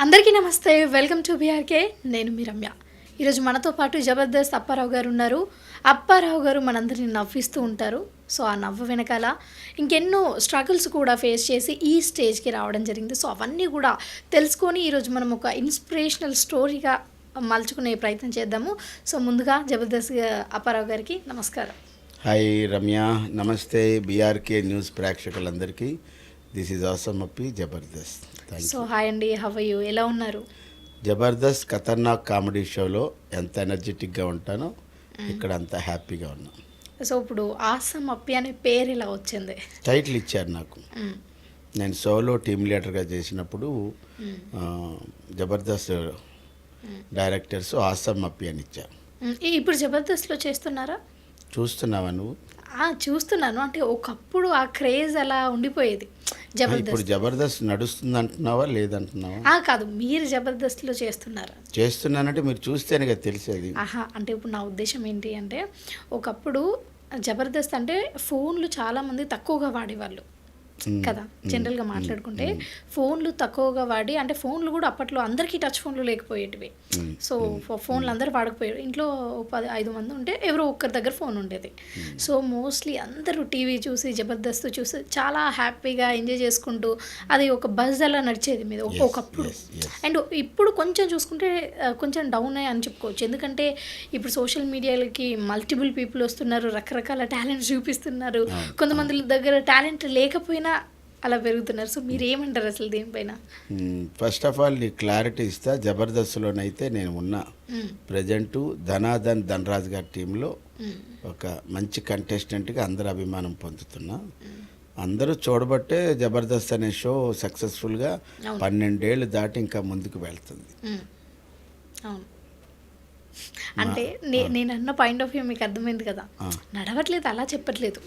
అందరికీ నమస్తే, welcome to BRK. నేను మీ రమ్య. ఈరోజు మనతో పాటు జబర్దస్త్ అప్పారావు గారు ఉన్నారు. అప్పారావు గారు మనందరినీ నవ్విస్తూ ఉంటారు. సో ఆ నవ్వు వెనకాల ఇంకెన్నో స్ట్రగుల్స్ కూడా ఫేస్ చేసి ఈ స్టేజ్కి రావడం జరిగింది. సో అవన్నీ కూడా తెలుసుకొని ఈరోజు మనం ఒక ఇన్స్పిరేషనల్ స్టోరీగా మలుచుకునే ప్రయత్నం చేద్దాము. సో ముందుగా జబర్దస్త్ అప్పారావు గారికి నమస్కారం. హాయ్ రమ్య, నమస్తే బీఆర్కే న్యూస్ ప్రేక్షకులందరికీ. This is awesome Appi Jabardasth. So hi అండి, హవ్ ఆర్ యూ, ఎలా ఉన్నారు? జబర్దస్త్ ఖతర్నాక్ కామెడీ షోలో ఎంత ఎనర్జెటిక్గా ఉంటానో ఇక్కడ అంత హ్యాపీగా ఉన్నా. సో ఇప్పుడు ఆసమ్ అప్పి అనే పేరు ఎలా వచ్చింది? టైటిల్ ఇచ్చారు నాకు. నేను సోలో టీమ్ లీడర్గా చేసినప్పుడు జబర్దస్త్ డైరెక్టర్స్ ఆసమ్ అప్పి అని ఇచ్చారు. ఇప్పుడు జబర్దస్త్లో చేస్తున్నారా? చూస్తున్నావా నువ్వు? చూస్తున్నాను. అంటే ఒకప్పుడు ఆ క్రేజ్ అలా ఉండిపోయేది ఇప్పుడు జబర్దస్త్. జబర్దస్త్ నడుస్తుంది అంటున్నావా లేదంటున్నావా? కాదు, మీరు జబర్దస్త్లో చేస్తున్నారా? చేస్తున్నానంటే మీరు చూస్తేనే కదా తెలిసేది. అంటే ఇప్పుడు నా ఉద్దేశం ఏంటి అంటే, ఒకప్పుడు జబర్దస్త్ అంటే ఫోన్లు చాలామంది తక్కువగా వాడేవాళ్ళు కదా. జనరల్గా మాట్లాడుకుంటే ఫోన్లు తక్కువగా వాడి, అంటే ఫోన్లు కూడా అప్పట్లో అందరికీ టచ్ ఫోన్లు లేకపోయేటివి. సో ఫోన్లు అందరూ వాడకపోయారు. ఇంట్లో 5 మంది ఉంటే ఎవరో ఒక్కరి దగ్గర ఫోన్ ఉండేది. సో మోస్ట్లీ అందరూ టీవీ చూసి జబర్దస్త్ చూసి చాలా హ్యాపీగా ఎంజాయ్ చేసుకుంటూ అది ఒక బజ్ అలా నడిచేది మీద ఒకప్పుడు. అండ్ ఇప్పుడు కొంచెం చూసుకుంటే కొంచెం డౌన్ అని చెప్పుకోవచ్చు. ఎందుకంటే ఇప్పుడు సోషల్ మీడియాలకి మల్టిపుల్ పీపుల్ వస్తున్నారు, రకరకాల టాలెంట్స్ చూపిస్తున్నారు. కొంతమంది దగ్గర టాలెంట్ లేకపోయినా అలా పెరుగుతున్నారు. సో మీరు ఏమంటారు అసలు దీనిపైన? ఫస్ట్ ఆఫ్ ఆల్ నీ క్లారిటీ ఇస్తా. జబర్దస్త్లోనైతే నేను ఉన్నా. ప్రజెంటు ధనరాజ్ గారి టీంలో ఒక మంచి కంటెస్టెంట్గా అందరు అభిమానం పొందుతున్నా. అందరూ చూడబట్టే జబర్దస్త్ అనే షో సక్సెస్ఫుల్గా 12 ఏళ్ళు దాటి ఇంకా ముందుకు వెళ్తుంది. అవును, అంటే నేను అన్న పాయింట్ ఆఫ్ వ్యూ మీకు అర్థమైంది కదా. నడవట్లేదు అలా చెప్పట్లేదు,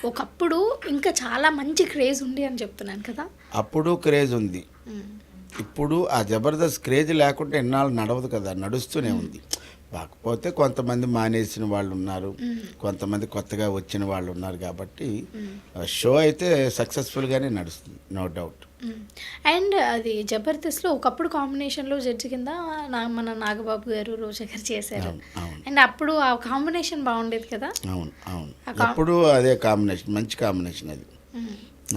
ఒకప్పుడు ఇంకా చాలా మంచి క్రేజ్ ఉంది అని చెప్తున్నాను కదా. అప్పుడు క్రేజ్ ఉంది. ఇప్పుడు ఆ జబర్దస్త్ క్రేజ్ లేకుంటే ఎన్నాళ్ళు నడవదు కదా, నడుస్తూనే ఉంది. కాకపోతే కొంతమంది మానేసిన వాళ్ళు ఉన్నారు, కొంతమంది కొత్తగా వచ్చిన వాళ్ళు ఉన్నారు. కాబట్టి షో అయితే సక్సెస్ఫుల్గానే నడుస్తుంది, నో డౌట్. అండ్ అది జబర్దస్త్లో ఒకప్పుడు కాంబినేషన్లో జడ్జి కింద మన నాగబాబు గారు, రోజా గారు చేశారు. అండ్ అప్పుడు ఆ కాంబినేషన్ బాగుండేది కదా. అవును అవును, అప్పుడు అదే కాంబినేషన్, మంచి కాంబినేషన్ అది.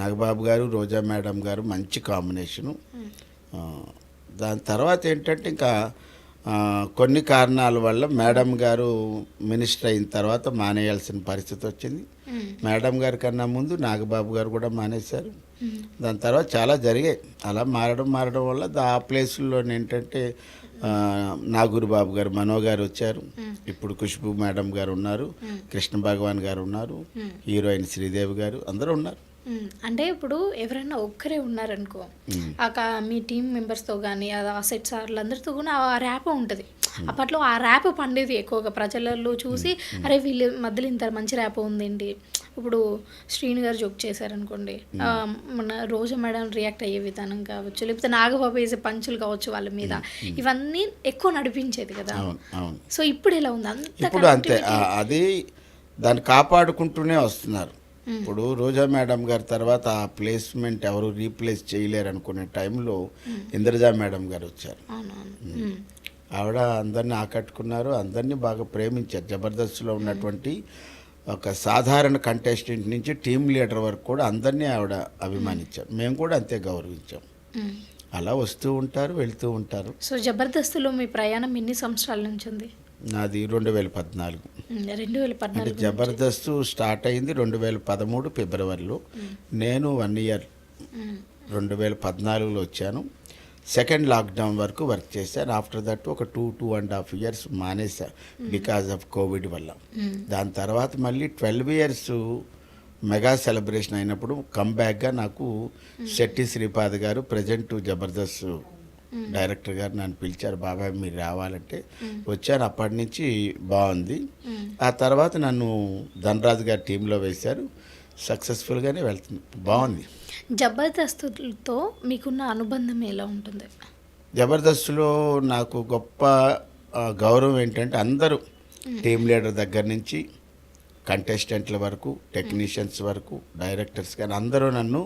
నాగబాబు గారు, రోజా మేడం గారు మంచి కాంబినేషను. దాని తర్వాత ఏంటంటే ఇంకా కొన్ని కారణాల వల్ల మేడం గారు మినిస్టర్ అయిన తర్వాత మానేయాల్సిన పరిస్థితి వచ్చింది. మేడం గారి కన్నా ముందు నాగబాబు గారు కూడా మానేశారు. దాని తర్వాత చాలా జరిగాయి. అలా మారడం వల్ల ఆ ప్లేసుల్లో ఏంటంటే నాగూరు బాబు గారు, మనో గారు వచ్చారు. ఇప్పుడు ఖుష్బూ మేడం గారు ఉన్నారు, కృష్ణ భగవాన్ గారు ఉన్నారు, హీరోయిన్ శ్రీదేవి గారు, అందరూ ఉన్నారు. అంటే ఇప్పుడు ఎవరైనా ఒక్కరే ఉన్నారనుకో, మీ టీం మెంబర్స్తో కానీ ఆ సెట్ సార్లందరితో కూడా ఆ ర్యాప్ ఉంటుంది. అప్పట్లో ఆ ర్యాప్ పండేది ఎక్కువగా ప్రజలలో చూసి, అరే వీళ్ళ మధ్యలో ఇంత మంచి ర్యాప్ ఉందండి. ఇప్పుడు శ్రీను గారు జోక్ చేశారనుకోండి, మన రోజా మేడం రియాక్ట్ అయ్యే విధానం కావచ్చు, లేకపోతే నాగబాబు వేసే పంచులు కావచ్చు వాళ్ళ మీద, ఇవన్నీ ఎక్కువ నడిపించేది కదా. సో ఇప్పుడు ఎలా ఉంది? ఇప్పుడు అంతే, అది దాన్ని కాపాడుకుంటూనే వస్తున్నారు. ఇప్పుడు రోజా మేడం గారి తర్వాత ఆ ప్లేస్మెంట్ ఎవరు రీప్లేస్ చేయలేరు అనుకునే టైంలో ఇంద్రజా మేడం గారు వచ్చారు. ఆవిడ అందరినీ ఆకట్టుకున్నారు, అందరినీ బాగా ప్రేమించారు. జబర్దస్త్లో ఉన్నటువంటి ఒక సాధారణ కంటెస్టెంట్ నుంచి టీమ్ లీడర్ వరకు కూడా అందరినీ ఆవిడ అభిమానించారు. మేము కూడా అంతే గౌరవించాం. అలా వస్తూ ఉంటారు, వెళ్తూ ఉంటారు. సో జబర్దస్త్లో మీ ప్రయాణం ఎన్ని సంవత్సరాల నుంచి ఉంది? నాది 2014. అంటే జబర్దస్త్ స్టార్ట్ అయింది 2013 ఫిబ్రవరిలో. నేను 1 ఇయర్ 2014లో వచ్చాను. సెకండ్ లాక్డౌన్ వరకు వర్క్ చేశాను. ఆఫ్టర్ దట్ ఒక 2.5 ఇయర్స్ మానేసా బికాజ్ ఆఫ్ కోవిడ్ వల్ల. దాని తర్వాత మళ్ళీ 12 ఇయర్స్ మెగా సెలబ్రేషన్ అయినప్పుడు కమ్బ్యాక్గా నాకు శెట్టి శ్రీపాద్ గారు, ప్రజెంట్ జబర్దస్త్ డైరెక్టర్ గారు నన్ను పిలిచారు, బాబాయ్ మీరు రావాలంటే వచ్చాను. అప్పటి నుంచి బాగుంది. ఆ తర్వాత నన్ను ధనరాజ్ గారి టీంలో వేశారు. సక్సెస్ఫుల్గానే వెళ్తుంది, బాగుంది. జబర్దస్త్తో మీకున్న అనుబంధం ఎలా ఉంటుంది? జబర్దస్త్లో నాకు గొప్ప గౌరవం ఏంటంటే అందరూ టీం లీడర్ దగ్గర నుంచి కంటెస్టెంట్ల వరకు, టెక్నీషియన్స్ వరకు, డైరెక్టర్స్ కానీ అందరూ నన్ను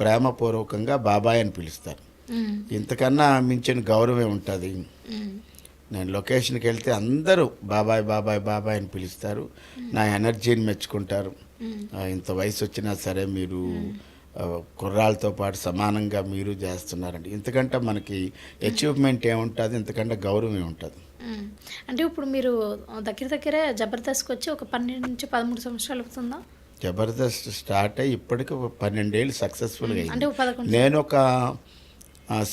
ప్రేమపూర్వకంగా బాబాయ్ అని పిలుస్తారు. మ్మ్. ఇంతకన్నా మించిన గౌరవం ఉంటుంది. మ్మ్. నేను లొకేషన్కి వెళ్తే అందరూ బాబాయ్ బాబాయ్ బాబాయ్ అని పిలుస్తారు, నా ఎనర్జీని మెచ్చుకుంటారు. మ్మ్. ఇంత వయసు వచ్చినా సరే మీరు కుర్రాళ్ళతో పాటు సమానంగా మీరు చేస్తున్నారండి. ఇంతకంటే మనకి అచీవ్మెంట్ ఏముంటుంది, ఇంతకంటే గౌరవం ఏముంటుంది. మ్మ్. అంటే ఇప్పుడు మీరు దగ్గర దగ్గరే జబర్దస్త్కి వచ్చి ఒక 12 నుంచి 13 సంవత్సరాలు అవుతుందా? జబర్దస్త్ స్టార్ట్ అయ్యి ఇప్పటికి 12 ఏళ్ళు సక్సెస్ఫుల్గా అంటే అయింది. ఒక 11. నేను ఒక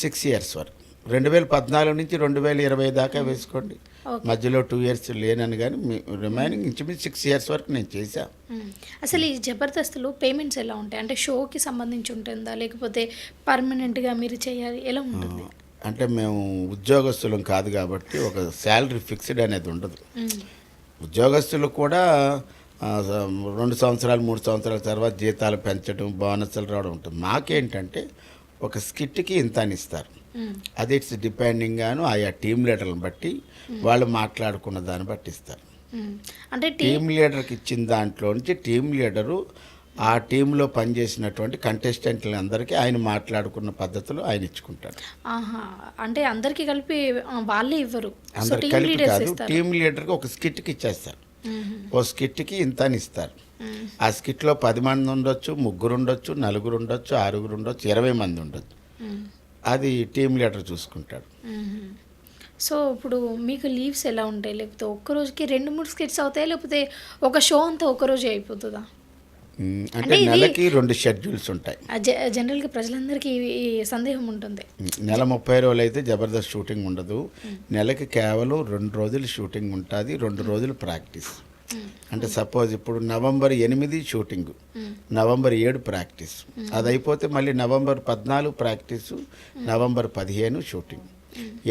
6 ఇయర్స్ వరకు 2014 నుంచి 2020 దాకా వేసుకోండి, ఓకే. మధ్యలో 2 ఇయర్స్ లేనని, కానీ రిమైనింగ్ ఇంచుమించు 6 ఇయర్స్ వరకు నేను చేశాను. మ్మ్. అసలు ఈ జబర్దస్త్లో పేమెంట్స్ ఎలా ఉంటాయి? అంటే షోకి సంబంధించి ఉంటుందా, లేకపోతే పర్మనెంట్గా మీరు చేయాలి, ఎలా ఉంటుంది? అంటే మేము ఉద్యోగస్తులం కాదు కాబట్టి ఒక శాలరీ ఫిక్స్డ్ అనేది ఉండదు. మ్మ్. ఉద్యోగస్తులు కూడా 2 సంవత్సరాలు 3 సంవత్సరాల తర్వాత జీతాలు పెంచడం, బోనస్లు రావడం ఉంటుంది. మాకేంటంటే ఒక స్కిట్కి ఇంత అని ఇస్తారు. మ్మ్. అది ఇట్స్ డిపెండింగ్ గాను ఆయా టీం లీడర్లను బట్టి వాళ్ళు మాట్లాడుకున్న దాన్ని బట్టి ఇస్తారు. మ్మ్. అంటే టీం లీడర్కి ఇచ్చిన దాంట్లో నుంచి టీం లీడరు ఆ టీంలో పనిచేసినటువంటి కంటెస్టెంట్లందరికీ ఆయన మాట్లాడుకున్న పద్ధతులు ఆయన ఇచ్చుకుంటాడు. ఆహా, అంటే అందరికి కలిపి వాళ్ళే ఇవ్వరు, సో అందరు టీమ్ కలిపి లీడర్స్ కాదు, ఇస్తారు. టీం లీడర్కి ఒక స్కిట్కి ఇచ్చేస్తారు. మ్మ్. ఓ స్కిట్కి ఇంత అని ఇస్తారు. మ్మ్. ఆ స్కిట్లో 10 మంది ఉండొచ్చు, 3 ఉండొచ్చు, 4 ఉండొచ్చు, 6 ఉండొచ్చు, 20 మంది ఉండొచ్చు. మ్మ్. అది టీం లీడర్ చూసుకుంటాడు. మ్మ్. సో ఇప్పుడు మీకు లీవ్స్ ఎలా ఉంటాయి? లేకపోతే ఒక్కరోజుకి 2-3 స్కిట్స్ అవుతాయి, లేకపోతే ఒక షో అంతా ఒక్కరోజే అయిపోతుందా? అంటే ఇది- నెలకి 2 షెడ్యూల్స్ ఉంటాయి. జనరల్గా ప్రజలందరికీ ఈ సందేహం ఉంటుంది. నెల 30 రోజులు అయితే జబర్దస్త్ షూటింగ్ ఉండదు. నెలకి కేవలం 2 రోజులు షూటింగ్ ఉంటుంది, 2 రోజులు ప్రాక్టీస్. అంటే సపోజ్ ఇప్పుడు నవంబర్ 8 షూటింగ్, నవంబర్ 7 ప్రాక్టీస్. అది అయిపోతే మళ్ళీ నవంబర్ 14 ప్రాక్టీసు, నవంబర్ 15 షూటింగ్.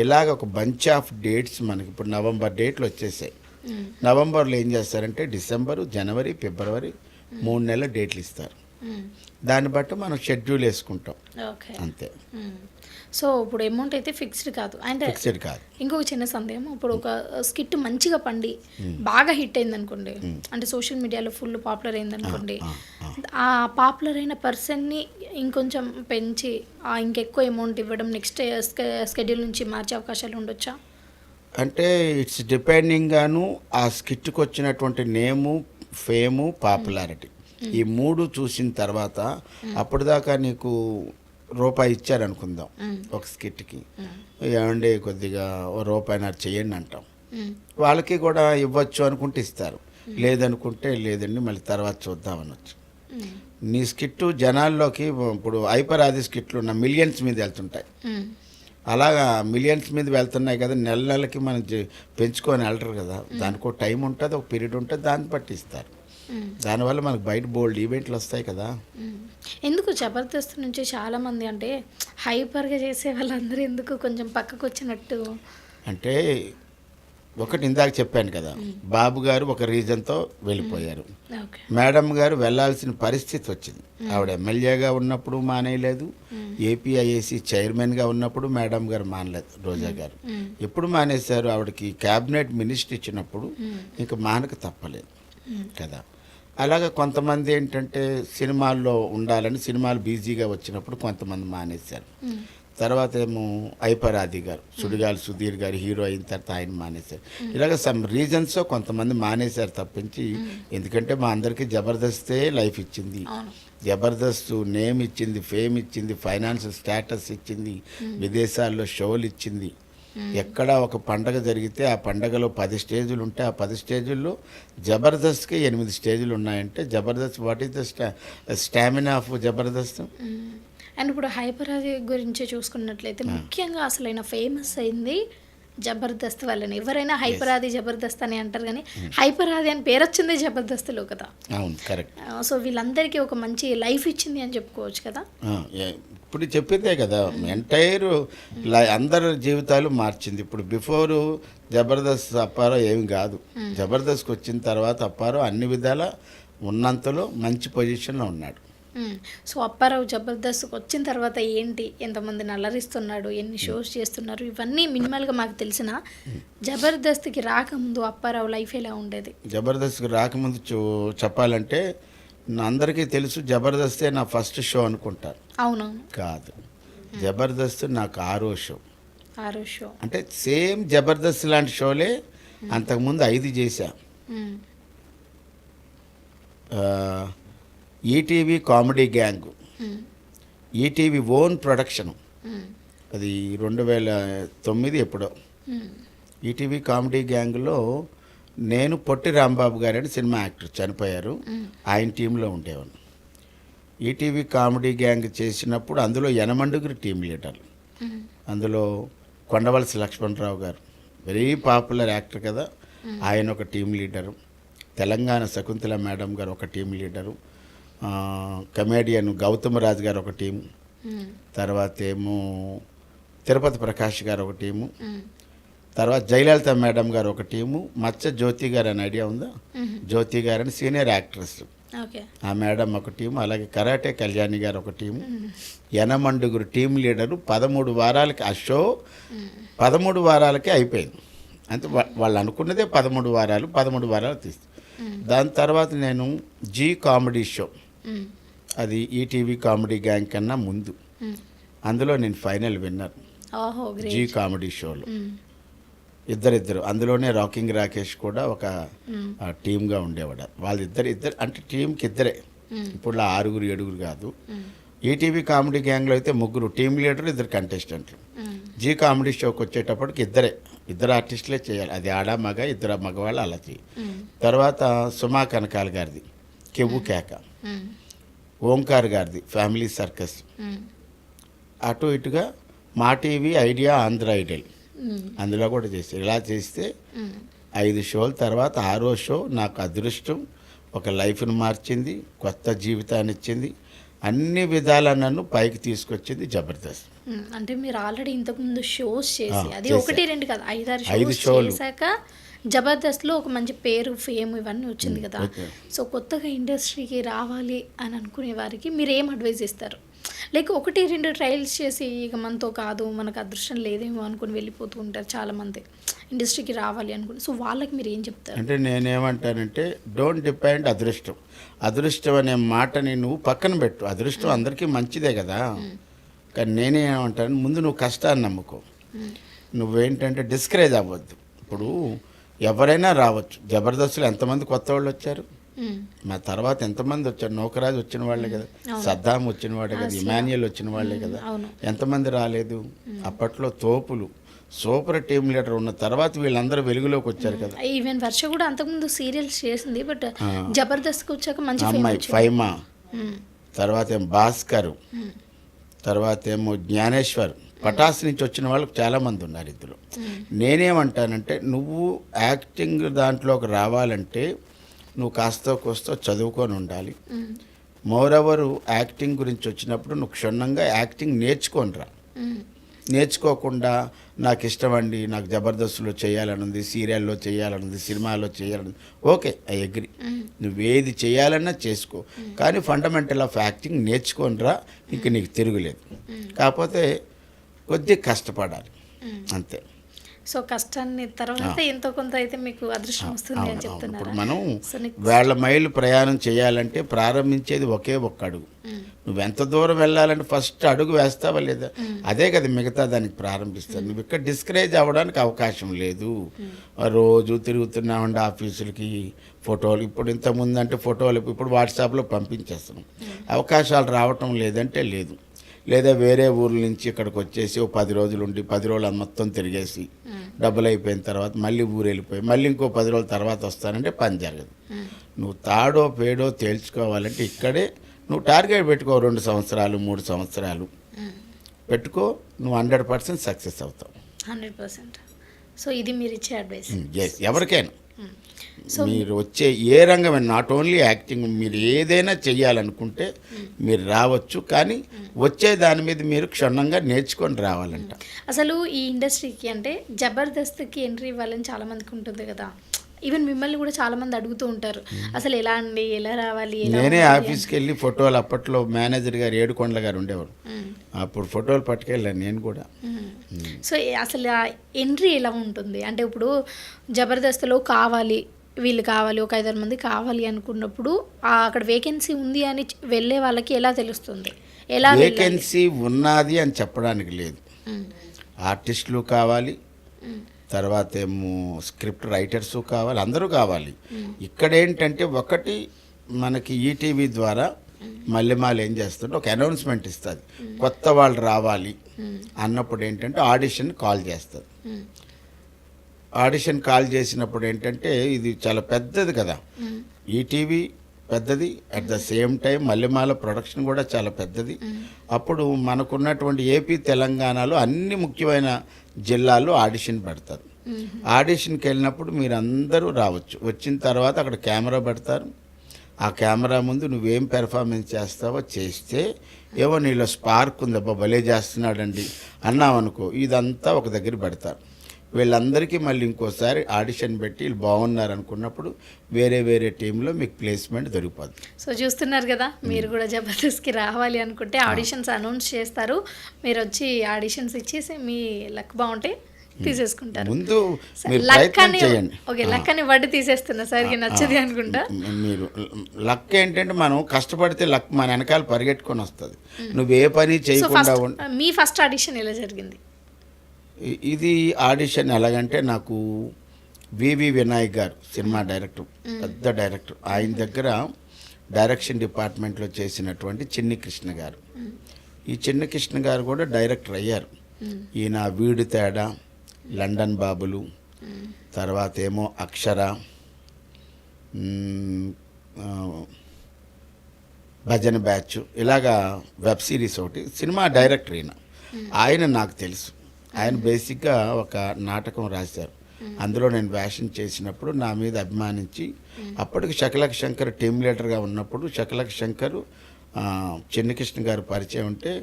ఇలాగ ఒక బంచ్ ఆఫ్ డేట్స్ మనకి ఇప్పుడు నవంబర్ డేట్లు వచ్చేసాయి. నవంబర్లో ఏం చేస్తారంటే డిసెంబరు, జనవరి, ఫిబ్రవరి 3 నెలల డేట్లు ఇస్తారు. దాన్ని బట్టి మనం షెడ్యూల్ వేసుకుంటాం, ఓకే. అంతే. సో ఇప్పుడు అమౌంట్ అయితే ఫిక్స్డ్ కాదు. అంటే ఫిక్స్డ్ కాదు. ఇంకొక చిన్న సందేహం, ఇప్పుడు ఒక స్కిట్ మంచిగా పండి బాగా హిట్ అయింది అనుకోండి, అంటే సోషల్ మీడియాలో ఫుల్ పాపులర్ అయింది అనుకోండి, ఆ పాపులర్ అయిన పర్సన్ని ఇంకొంచెం పెంచి ఇంకెక్కువ అమౌంట్ ఇవ్వడం, నెక్స్ట్ స్కెడ్యూల్ నుంచి మార్చే అవకాశాలు ఉండొచ్చా? అంటే ఇట్స్ డిపెండింగ్ గాను ఆ స్కిట్కి వచ్చినటువంటి నేము, ఫేము, పాపులారిటీ ఈ 3 చూసిన తర్వాత అప్పటిదాకా నీకు రూపాయి ఇచ్చారనుకుందాం ఒక స్కిట్కి, ఏమండి కొద్దిగా రూపాయిన్నర చేయండి అంటాం. వాళ్ళకి కూడా ఇవ్వచ్చు అనుకుంటే ఇస్తారు, లేదనుకుంటే లేదండి మళ్ళీ తర్వాత చూద్దాం అనొచ్చు. నీ స్కిట్టు జనాల్లోకి ఇప్పుడు ఐపరాది స్కిట్లు ఉన్న మిలియన్స్ మీద వెళ్తుంటాయి. అలాగా మిలియన్స్ మీద వెళ్తున్నాయి కదా, నెల నెలకి మనం పెంచుకొని వెళ్ళరు కదా, దానికి ఒక టైం ఉంటుంది, ఒక పీరియడ్ ఉంటుంది, దాన్ని బట్టి ఇస్తారు. దానివల్ల మనకు బయట బోల్డ్ ఈవెంట్లు వస్తాయి కదా. ఎందుకు జబర్దస్త్ నుంచి చాలామంది అంటే హైపర్గా చేసే వాళ్ళందరూ ఎందుకు కొంచెం పక్కకు వచ్చినట్టు? అంటే ఒకటి ఇందాక చెప్పాను కదా, బాబు గారు ఒక రీజన్తో వెళ్ళిపోయారు, ఓకే. మేడం గారు వెళ్ళాల్సిన పరిస్థితి వచ్చింది. ఆవిడ ఎమ్మెల్యేగా ఉన్నప్పుడు మానేయలేదు, ఏపీఐఏసీ చైర్మన్గా ఉన్నప్పుడు మేడం గారు మానలేదు, రోజా గారు. ఎప్పుడు మానేశారు? ఆవిడకి క్యాబినెట్ మినిస్టర్ ఇచ్చినప్పుడు ఇంకా మానక తప్పలేదు కదా. అలాగే కొంతమంది ఏంటంటే సినిమాల్లో ఉండాలని సినిమాలు బిజీగా వచ్చినప్పుడు కొంతమంది మానేశారు. తర్వాత ఏమో ఐపరాది గారు, సుడిగాలి సుధీర్ గారు హీరో అయిన తర్వాత ఆయన మానేశారు. ఇలాగ సమ్ రీజన్స్ కొంతమంది మానేశారు తప్పించి, ఎందుకంటే మా అందరికీ జబర్దస్తే లైఫ్ ఇచ్చింది, జబర్దస్త్ నేమ్ ఇచ్చింది, ఫేమ్ ఇచ్చింది, ఫైనాన్షియల్ స్టేటస్ ఇచ్చింది, విదేశాల్లో షోలు ఇచ్చింది. ఎక్కడ ఒక పండగ జరిగితే ఆ పండగలో 10 స్టేజులు ఉంటే ఆ 10 స్టేజుల్లో జబర్దస్త్కి 8 స్టేజులు ఉన్నాయంటే Jabardasth what is the stamina of Jabardasth. And ఇప్పుడు హైపరాది గురించి చూసుకున్నట్లయితే ముఖ్యంగా అసలైన ఫేమస్ అయింది జబర్దస్త్ వల్లనే. ఎవరైనా హైపరాది జబర్దస్త్ అని అంటారు, కానీ హైపరాది అని పేరు వచ్చింది జబర్దస్త్లో కదా. అవును, కరెక్ట్. సో వీళ్ళందరికీ ఒక మంచి లైఫ్ ఇచ్చింది అని చెప్పుకోవచ్చు కదా. ఇప్పుడు చెప్పిందే కదా, ఎంటైర్ అందరి జీవితాలు మార్చింది. ఇప్పుడు బిఫోరు జబర్దస్త్ అప్పారో ఏమి కాదు, జబర్దస్త్కి వచ్చిన తర్వాత అప్పారో అన్ని విధాల ఉన్నంతలో మంచి పొజిషన్లో ఉన్నాడు. సో అప్పారావు జబర్దస్త్కి వచ్చిన తర్వాత ఏంటి, ఎంతమందిని అలరిస్తున్నాడు, ఎన్ని షోస్ చేస్తున్నారు, ఇవన్నీ మినిమల్గా మాకు తెలిసిన. జబర్దస్త్కి రాకముందు అప్పారావు లైఫ్ ఎలా ఉండేది? జబర్దస్త్కి రాకముందు చెప్పాలంటే అందరికీ తెలుసు, జబర్దస్తే నా ఫస్ట్ షో అనుకుంటారు. అవునవును. కాదు, జబర్దస్త్ నాకు 6వ షో. 6 షో. అంటే సేమ్ జబర్దస్త్ లాంటి షోలే అంతకుముందు 5 చేశా. ETV comedy gang, ETV own production, అది 2009 ఎప్పుడో. ఈటీవీ కామెడీ గ్యాంగ్లో నేను పొట్టి రాంబాబు గారు అని సినిమా యాక్టర్ చనిపోయారు, ఆయన టీంలో ఉండేవాడు. ఈటీవీ కామెడీ గ్యాంగ్ చేసినప్పుడు అందులో 8 టీం లీడర్లు. అందులో కొండవలసి లక్ష్మణరావు గారు వెరీ పాపులర్ యాక్టర్ కదా, ఆయన ఒక team leader. Telangana Shakuntala madam గారు ఒక టీం లీడరు. కమేడియన్ గౌతమరాజు గారు ఒక టీము. తర్వాత ఏమో తిరుపతి ప్రకాష్ గారు ఒక టీము. తర్వాత జయలలిత మేడం గారు ఒక టీము. మచ్చ జ్యోతి గారు అని ఐడియా ఉందా? జ్యోతి గారు అని సీనియర్ యాక్ట్రెస్, ఆ మేడం ఒక టీము. అలాగే కరాటే కళ్యాణి గారు ఒక టీము. 8 team leader. 13 వారాలకి ఆ షో 13 వారాలకే అయిపోయింది. అంటే వాళ్ళు అనుకున్నదే 13 వారాలు, 13 వారాలు తీస్తారు. దాని తర్వాత నేను జీ కామెడీ షో, అది ఈటీవీ కామెడీ గ్యాంగ్ కన్నా ముందు, అందులో నేను ఫైనల్ విన్నర్ జీ కామెడీ షోలో. ఇద్దరు అందులోనే రాకింగ్ రాకేష్ కూడా ఒక టీమ్గా ఉండేవాడు. వాళ్ళిద్దరు అంటే టీంకి ఇద్దరే, ఇప్పుడు 6 7 కాదు. ఈటీవీ కామెడీ గ్యాంగ్లో అయితే 3 టీం లీడర్లు, 2 కంటెస్టెంట్లు. జీ కామెడీ షోకి వచ్చేటప్పటికి ఇద్దరు ఆర్టిస్టులే చేయాలి, అది ఆడ మగ, 2 మగవాళ్ళు అలా చేయి. తర్వాత సుమా కనకాల గారిది కెవ్వు కేక, ఓంకార్ గారిది ఫ్యామిలీ సర్కస్, అటు ఇటుగా మా టీవీ ఐడియా ఆంధ్ర ఐడల్ అందులో కూడా చేశారు. ఇలా చేస్తే 5 షోల తర్వాత 6వ షో నాకు అదృష్టం, ఒక లైఫ్ను మార్చింది, కొత్త జీవితాన్ని ఇచ్చింది, అన్ని విధాలా నన్ను పైకి తీసుకొచ్చింది జబర్దస్త్. అంటే మీరు ఆల్రెడీ ఇంతకుముందు షోస్ చేసి, అది 1 2 కాదు 5 షోలు చేశాక జబర్దస్త్లో ఒక మంచి పేరు, ఫేమ్ ఇవన్నీ వచ్చింది కదా. సో కొత్తగా ఇండస్ట్రీకి రావాలి అని అనుకునే వారికి మీరు ఏం అడ్వైజ్ ఇస్తారు? లైక్ 1 2 ట్రయల్స్ చేసి ఇక మనతో కాదు, మనకు అదృష్టం లేదేమో అనుకుని వెళ్ళిపోతూ ఉంటారు చాలామంది ఇండస్ట్రీకి రావాలి అనుకుని. సో వాళ్ళకి మీరు ఏం చెప్తారు? అంటే నేనేమంటానంటే, డోంట్ డిపెండ్ అదృష్టం. అదృష్టం అనే మాటని నువ్వు పక్కన పెట్టు. అదృష్టం అందరికీ మంచిదే కదా, కానీ నేనేమంటాను, ముందు నువ్వు కష్టాన్ని నమ్ముకో. నువ్వేంటంటే డిస్కరేజ్ అవ్వద్దు. ఇప్పుడు ఎవరైనా రావచ్చు. జబర్దస్త్లో ఎంతమంది కొత్త వాళ్ళు వచ్చారు, మా తర్వాత ఎంతమంది వచ్చారు? నౌకరాజు వచ్చిన వాళ్ళే కదా, సద్దాం వచ్చిన వాడే కదా, ఇమాన్యుయల్ వచ్చిన వాళ్ళే కదా, ఎంతమంది రాలేదు? అప్పట్లో తోపులు సూపర్ టీమ్ లీడర్ ఉన్న తర్వాత వీళ్ళందరూ వెలుగులోకి వచ్చారు కదా. ఈవెన్ వర్ష కూడా అంతకుముందు సీరియల్స్ చేసింది, బట్ జబర్దస్త్కి వచ్చాక మంచి అమ్మాయి ఫైమా, తర్వాత ఏమో భాస్కర్, తర్వాత ఏమో జ్ఞానేశ్వర్, పటాస్ నుంచి వచ్చిన వాళ్ళు చాలామంది ఉన్నారు ఇందులో. నేనేమంటానంటే, నువ్వు యాక్టింగ్ దాంట్లోకి రావాలంటే నువ్వు కాస్తో కోస్తో చదువుకొని ఉండాలి. మోరవరు యాక్టింగ్ గురించి వచ్చినప్పుడు నువ్వు క్షుణ్ణంగా యాక్టింగ్ నేర్చుకోనిరా. నేర్చుకోకుండా నాకు ఇష్టమండి, నాకు జబర్దస్త్లో చేయాలనుంది, సీరియల్లో చేయాలనుంది, సినిమాలో చేయాలనుంది, ఓకే, ఐ అగ్రి, నువ్వేది చేయాలన్నా చేసుకో, కానీ ఫండమెంటల్ ఆఫ్ యాక్టింగ్ నేర్చుకోనిరా, ఇంక నీకు తిరుగులేదు. కాకపోతే కొద్దిగా కష్టపడాలి అంతే. సో కష్టాన్ని తర్వాత ఎంతో కొంత అయితే మీకు అదృష్టం వస్తుంది అని చెప్తున్నారు. మనం 1000 మైళ్ళు ప్రయాణం చేయాలంటే ప్రారంభించేది ఒకే ఒక్క అడుగు. నువ్వు ఎంత దూరం వెళ్ళాలంటే ఫస్ట్ అడుగు వేస్తావా లేదా, అదే కదా మిగతా దానికి ప్రారంభిస్తావు. నువ్వు ఇక్కడ డిస్కరేజ్ అవ్వడానికి అవకాశం లేదు. రోజు తిరుగుతున్నామండి ఆఫీసులకి, ఫోటోలు, ఇప్పుడు ఇంతకుముందు అంటే ఫోటోలు ఇప్పుడు వాట్సాప్లో పంపించేస్తున్నాం. అవకాశాలు రావటం లేదంటే లేదు. లేదా వేరే ఊర్ల నుంచి ఇక్కడికి వచ్చేసి 10 రోజులు ఉండి 10 రోజులు మొత్తం తిరిగేసి డబ్బులు అయిపోయిన తర్వాత మళ్ళీ ఊరు వెళ్ళిపోయి మళ్ళీ ఇంకో 10 రోజుల తర్వాత వస్తానంటే పని జరగదు. నువ్వు తాడో పేడో తేల్చుకోవాలంటే ఇక్కడే నువ్వు టార్గెట్ పెట్టుకో, 2 సంవత్సరాలు 3 సంవత్సరాలు పెట్టుకో, నువ్వు 100% సక్సెస్ అవుతావు. 100%. సో ఇది మీరు ఇచ్చే అడ్వైస్? ఎవరికైనా మీరు వచ్చే ఏ రంగమైనా, నాట్ ఓన్లీ యాక్టింగ్, మీరు ఏదైనా చెయ్యాలనుకుంటే మీరు రావచ్చు, కానీ వచ్చే దాని మీద మీరు క్షుణ్ణంగా నేర్చుకొని రావాలంట. అసలు ఈ ఇండస్ట్రీకి అంటే జబర్దస్త్కి ఎంట్రీ ఇవ్వాలని చాలామందికి ఉంటుంది కదా, ఈవెన్ మిమ్మల్ని కూడా చాలామంది అడుగుతూ ఉంటారు, అసలు ఎలా అండి, ఎలా రావాలి? నేనే ఆఫీస్కి వెళ్ళి ఫోటోలు, అప్పట్లో మేనేజర్ గారు ఏడుకొండల గారు ఉండేవారు, అప్పుడు ఫోటోలు పట్టుకెళ్ళాను నేను కూడా. సో అసలు ఎంట్రీ ఎలా ఉంటుంది అంటే, ఇప్పుడు జబర్దస్త్లో కావాలి, వీళ్ళు కావాలి, ఒక 5-6 మంది కావాలి అనుకున్నప్పుడు అక్కడ వేకెన్సీ ఉంది అని వెళ్ళే వాళ్ళకి ఎలా తెలుస్తుంది? ఎలా వెళ్ళాలి? వేకెన్సీ ఉన్నది అని చెప్పడానికి లేదు. ఆర్టిస్టులు కావాలి, తర్వాత ఏమో స్క్రిప్ట్ రైటర్స్ కావాలి, అందరూ కావాలి. ఇక్కడ ఏంటంటే ఒకటి మనకి ఈటీవీ ద్వారా మల్లెమాల ఏం చేస్తుంటే ఒక అనౌన్స్మెంట్ ఇస్తుంది, కొత్త వాళ్ళు రావాలి అన్నప్పుడు ఏంటంటే ఆడిషన్ కాల్ చేస్తుంది. ఆడిషన్ కాల్ చేసినప్పుడు ఏంటంటే ఇది చాలా పెద్దది కదా, ఈటీవీ పెద్దది, at the same time Mallemala production కూడా చాలా పెద్దది. అప్పుడు మనకున్నటువంటి ఏపీ తెలంగాణలో అన్ని ముఖ్యమైన జిల్లాల్లో ఆడిషన్ పెడతారు. ఆడిషన్కి వెళ్ళినప్పుడు మీరు అందరూ రావచ్చు. వచ్చిన తర్వాత అక్కడ కెమెరా పెడతారు. ఆ కెమెరా ముందు నువ్వేం పెర్ఫార్మెన్స్ చేస్తావో చేస్తే, ఏవో నీలో స్పార్క్ ఉందబ్బా భలే చేస్తున్నాడండి అన్నావనుకో, ఇదంతా ఒక దగ్గర పెడతారు. వీళ్ళందరికీ మళ్ళీ ఇంకోసారి ఆడిషన్ పెట్టి వీళ్ళు బాగున్నారు అనుకున్నప్పుడు వేరే వేరే టీంలో మీకు ప్లేస్మెంట్ దొరికిపోద్ది. సో చూస్తున్నారు కదా, మీరు కూడా జబర్దస్త్కి రావాలి అనుకుంటే ఆడిషన్స్ అనౌన్స్ చేస్తారు. మీరు వచ్చి ఆడిషన్స్ ఇచ్చేసి మీ లక్ బాగుంటే తీసేసుకుంటారు. ముందు మీరు ప్రయత్నం చేయండి. ఓకే, లక్ అని వడ్డీ తీసేస్తున్నా సరికి నచ్చది అనుకుంటా. మీరు లక్ ఏంటంటే మనం కష్టపడితే లక్ మన వెనకాల పరిగెట్టుకొని వస్తుంది. నువ్వు ఏ పని చేయకుండా మీ ఫస్ట్ ఆడిషన్ ఎలా జరిగింది? ఇది ఆడిషన్ ఎలాగంటే, నాకు వివి వినాయక్ గారు సినిమా డైరెక్టర్, పెద్ద డైరెక్టర్, ఆయన దగ్గర డైరెక్షన్ డిపార్ట్మెంట్లో చేసినటువంటి చిన్ని కృష్ణ గారు. ఈ చిన్ని కృష్ణ గారు కూడా డైరెక్టర్ అయ్యారు. ఈయన వీడు తేడా, లండన్ బాబులు, తర్వాత ఏమో అక్షర, భజన బ్యాచ్, ఇలాగా వెబ్ సిరీస్ ఒకటి. సినిమా డైరెక్టర్ ఆయన నాకు తెలుసు. ఆయన బేసిక్గా ఒక నాటకం రాశారు, అందులో నేను వేషం చేసినప్పుడు నా మీద అభిమానించి, అప్పటికి శకలక్ శంకర్ టీమ్ లీడర్గా ఉన్నప్పుడు శకలక్ శంకర్ చిన్నకృష్ణ గారు పరిచయం ఉంటే,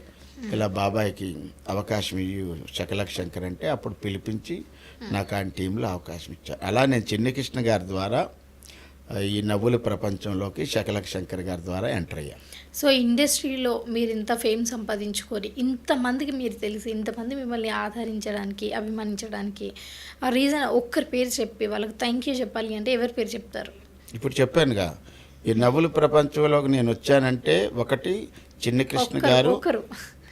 ఇలా బాబాయ్కి అవకాశం ఇయ్యి శకలక్ శంకర్ అంటే అప్పుడు పిలిపించి నాకు ఆయన టీంలో అవకాశం ఇచ్చారు. అలా నేను చిన్నకృష్ణ గారి ద్వారా ఈ నవ్వుల ప్రపంచంలోకి శకలక్ శంకర్ గారి ద్వారా ఎంటర్ అయ్యాను. సో ఇండస్ట్రీలో మీరు ఇంత ఫేమ్ సంపాదించుకొని ఇంతమందికి మీరు తెలిసి ఇంతమంది మిమ్మల్ని ఆదరించడానికి, అభిమానించడానికి ఆ రీజన్ ఒక్కరి పేరు చెప్పి వాళ్ళకి థ్యాంక్ యూ చెప్పాలి అంటే ఎవరి పేరు చెప్తారు? ఇప్పుడు చెప్పానుగా, ఈ నవ్వుల ప్రపంచంలోకి నేను వచ్చానంటే ఒకటి చిన్నకృష్ణ గారు.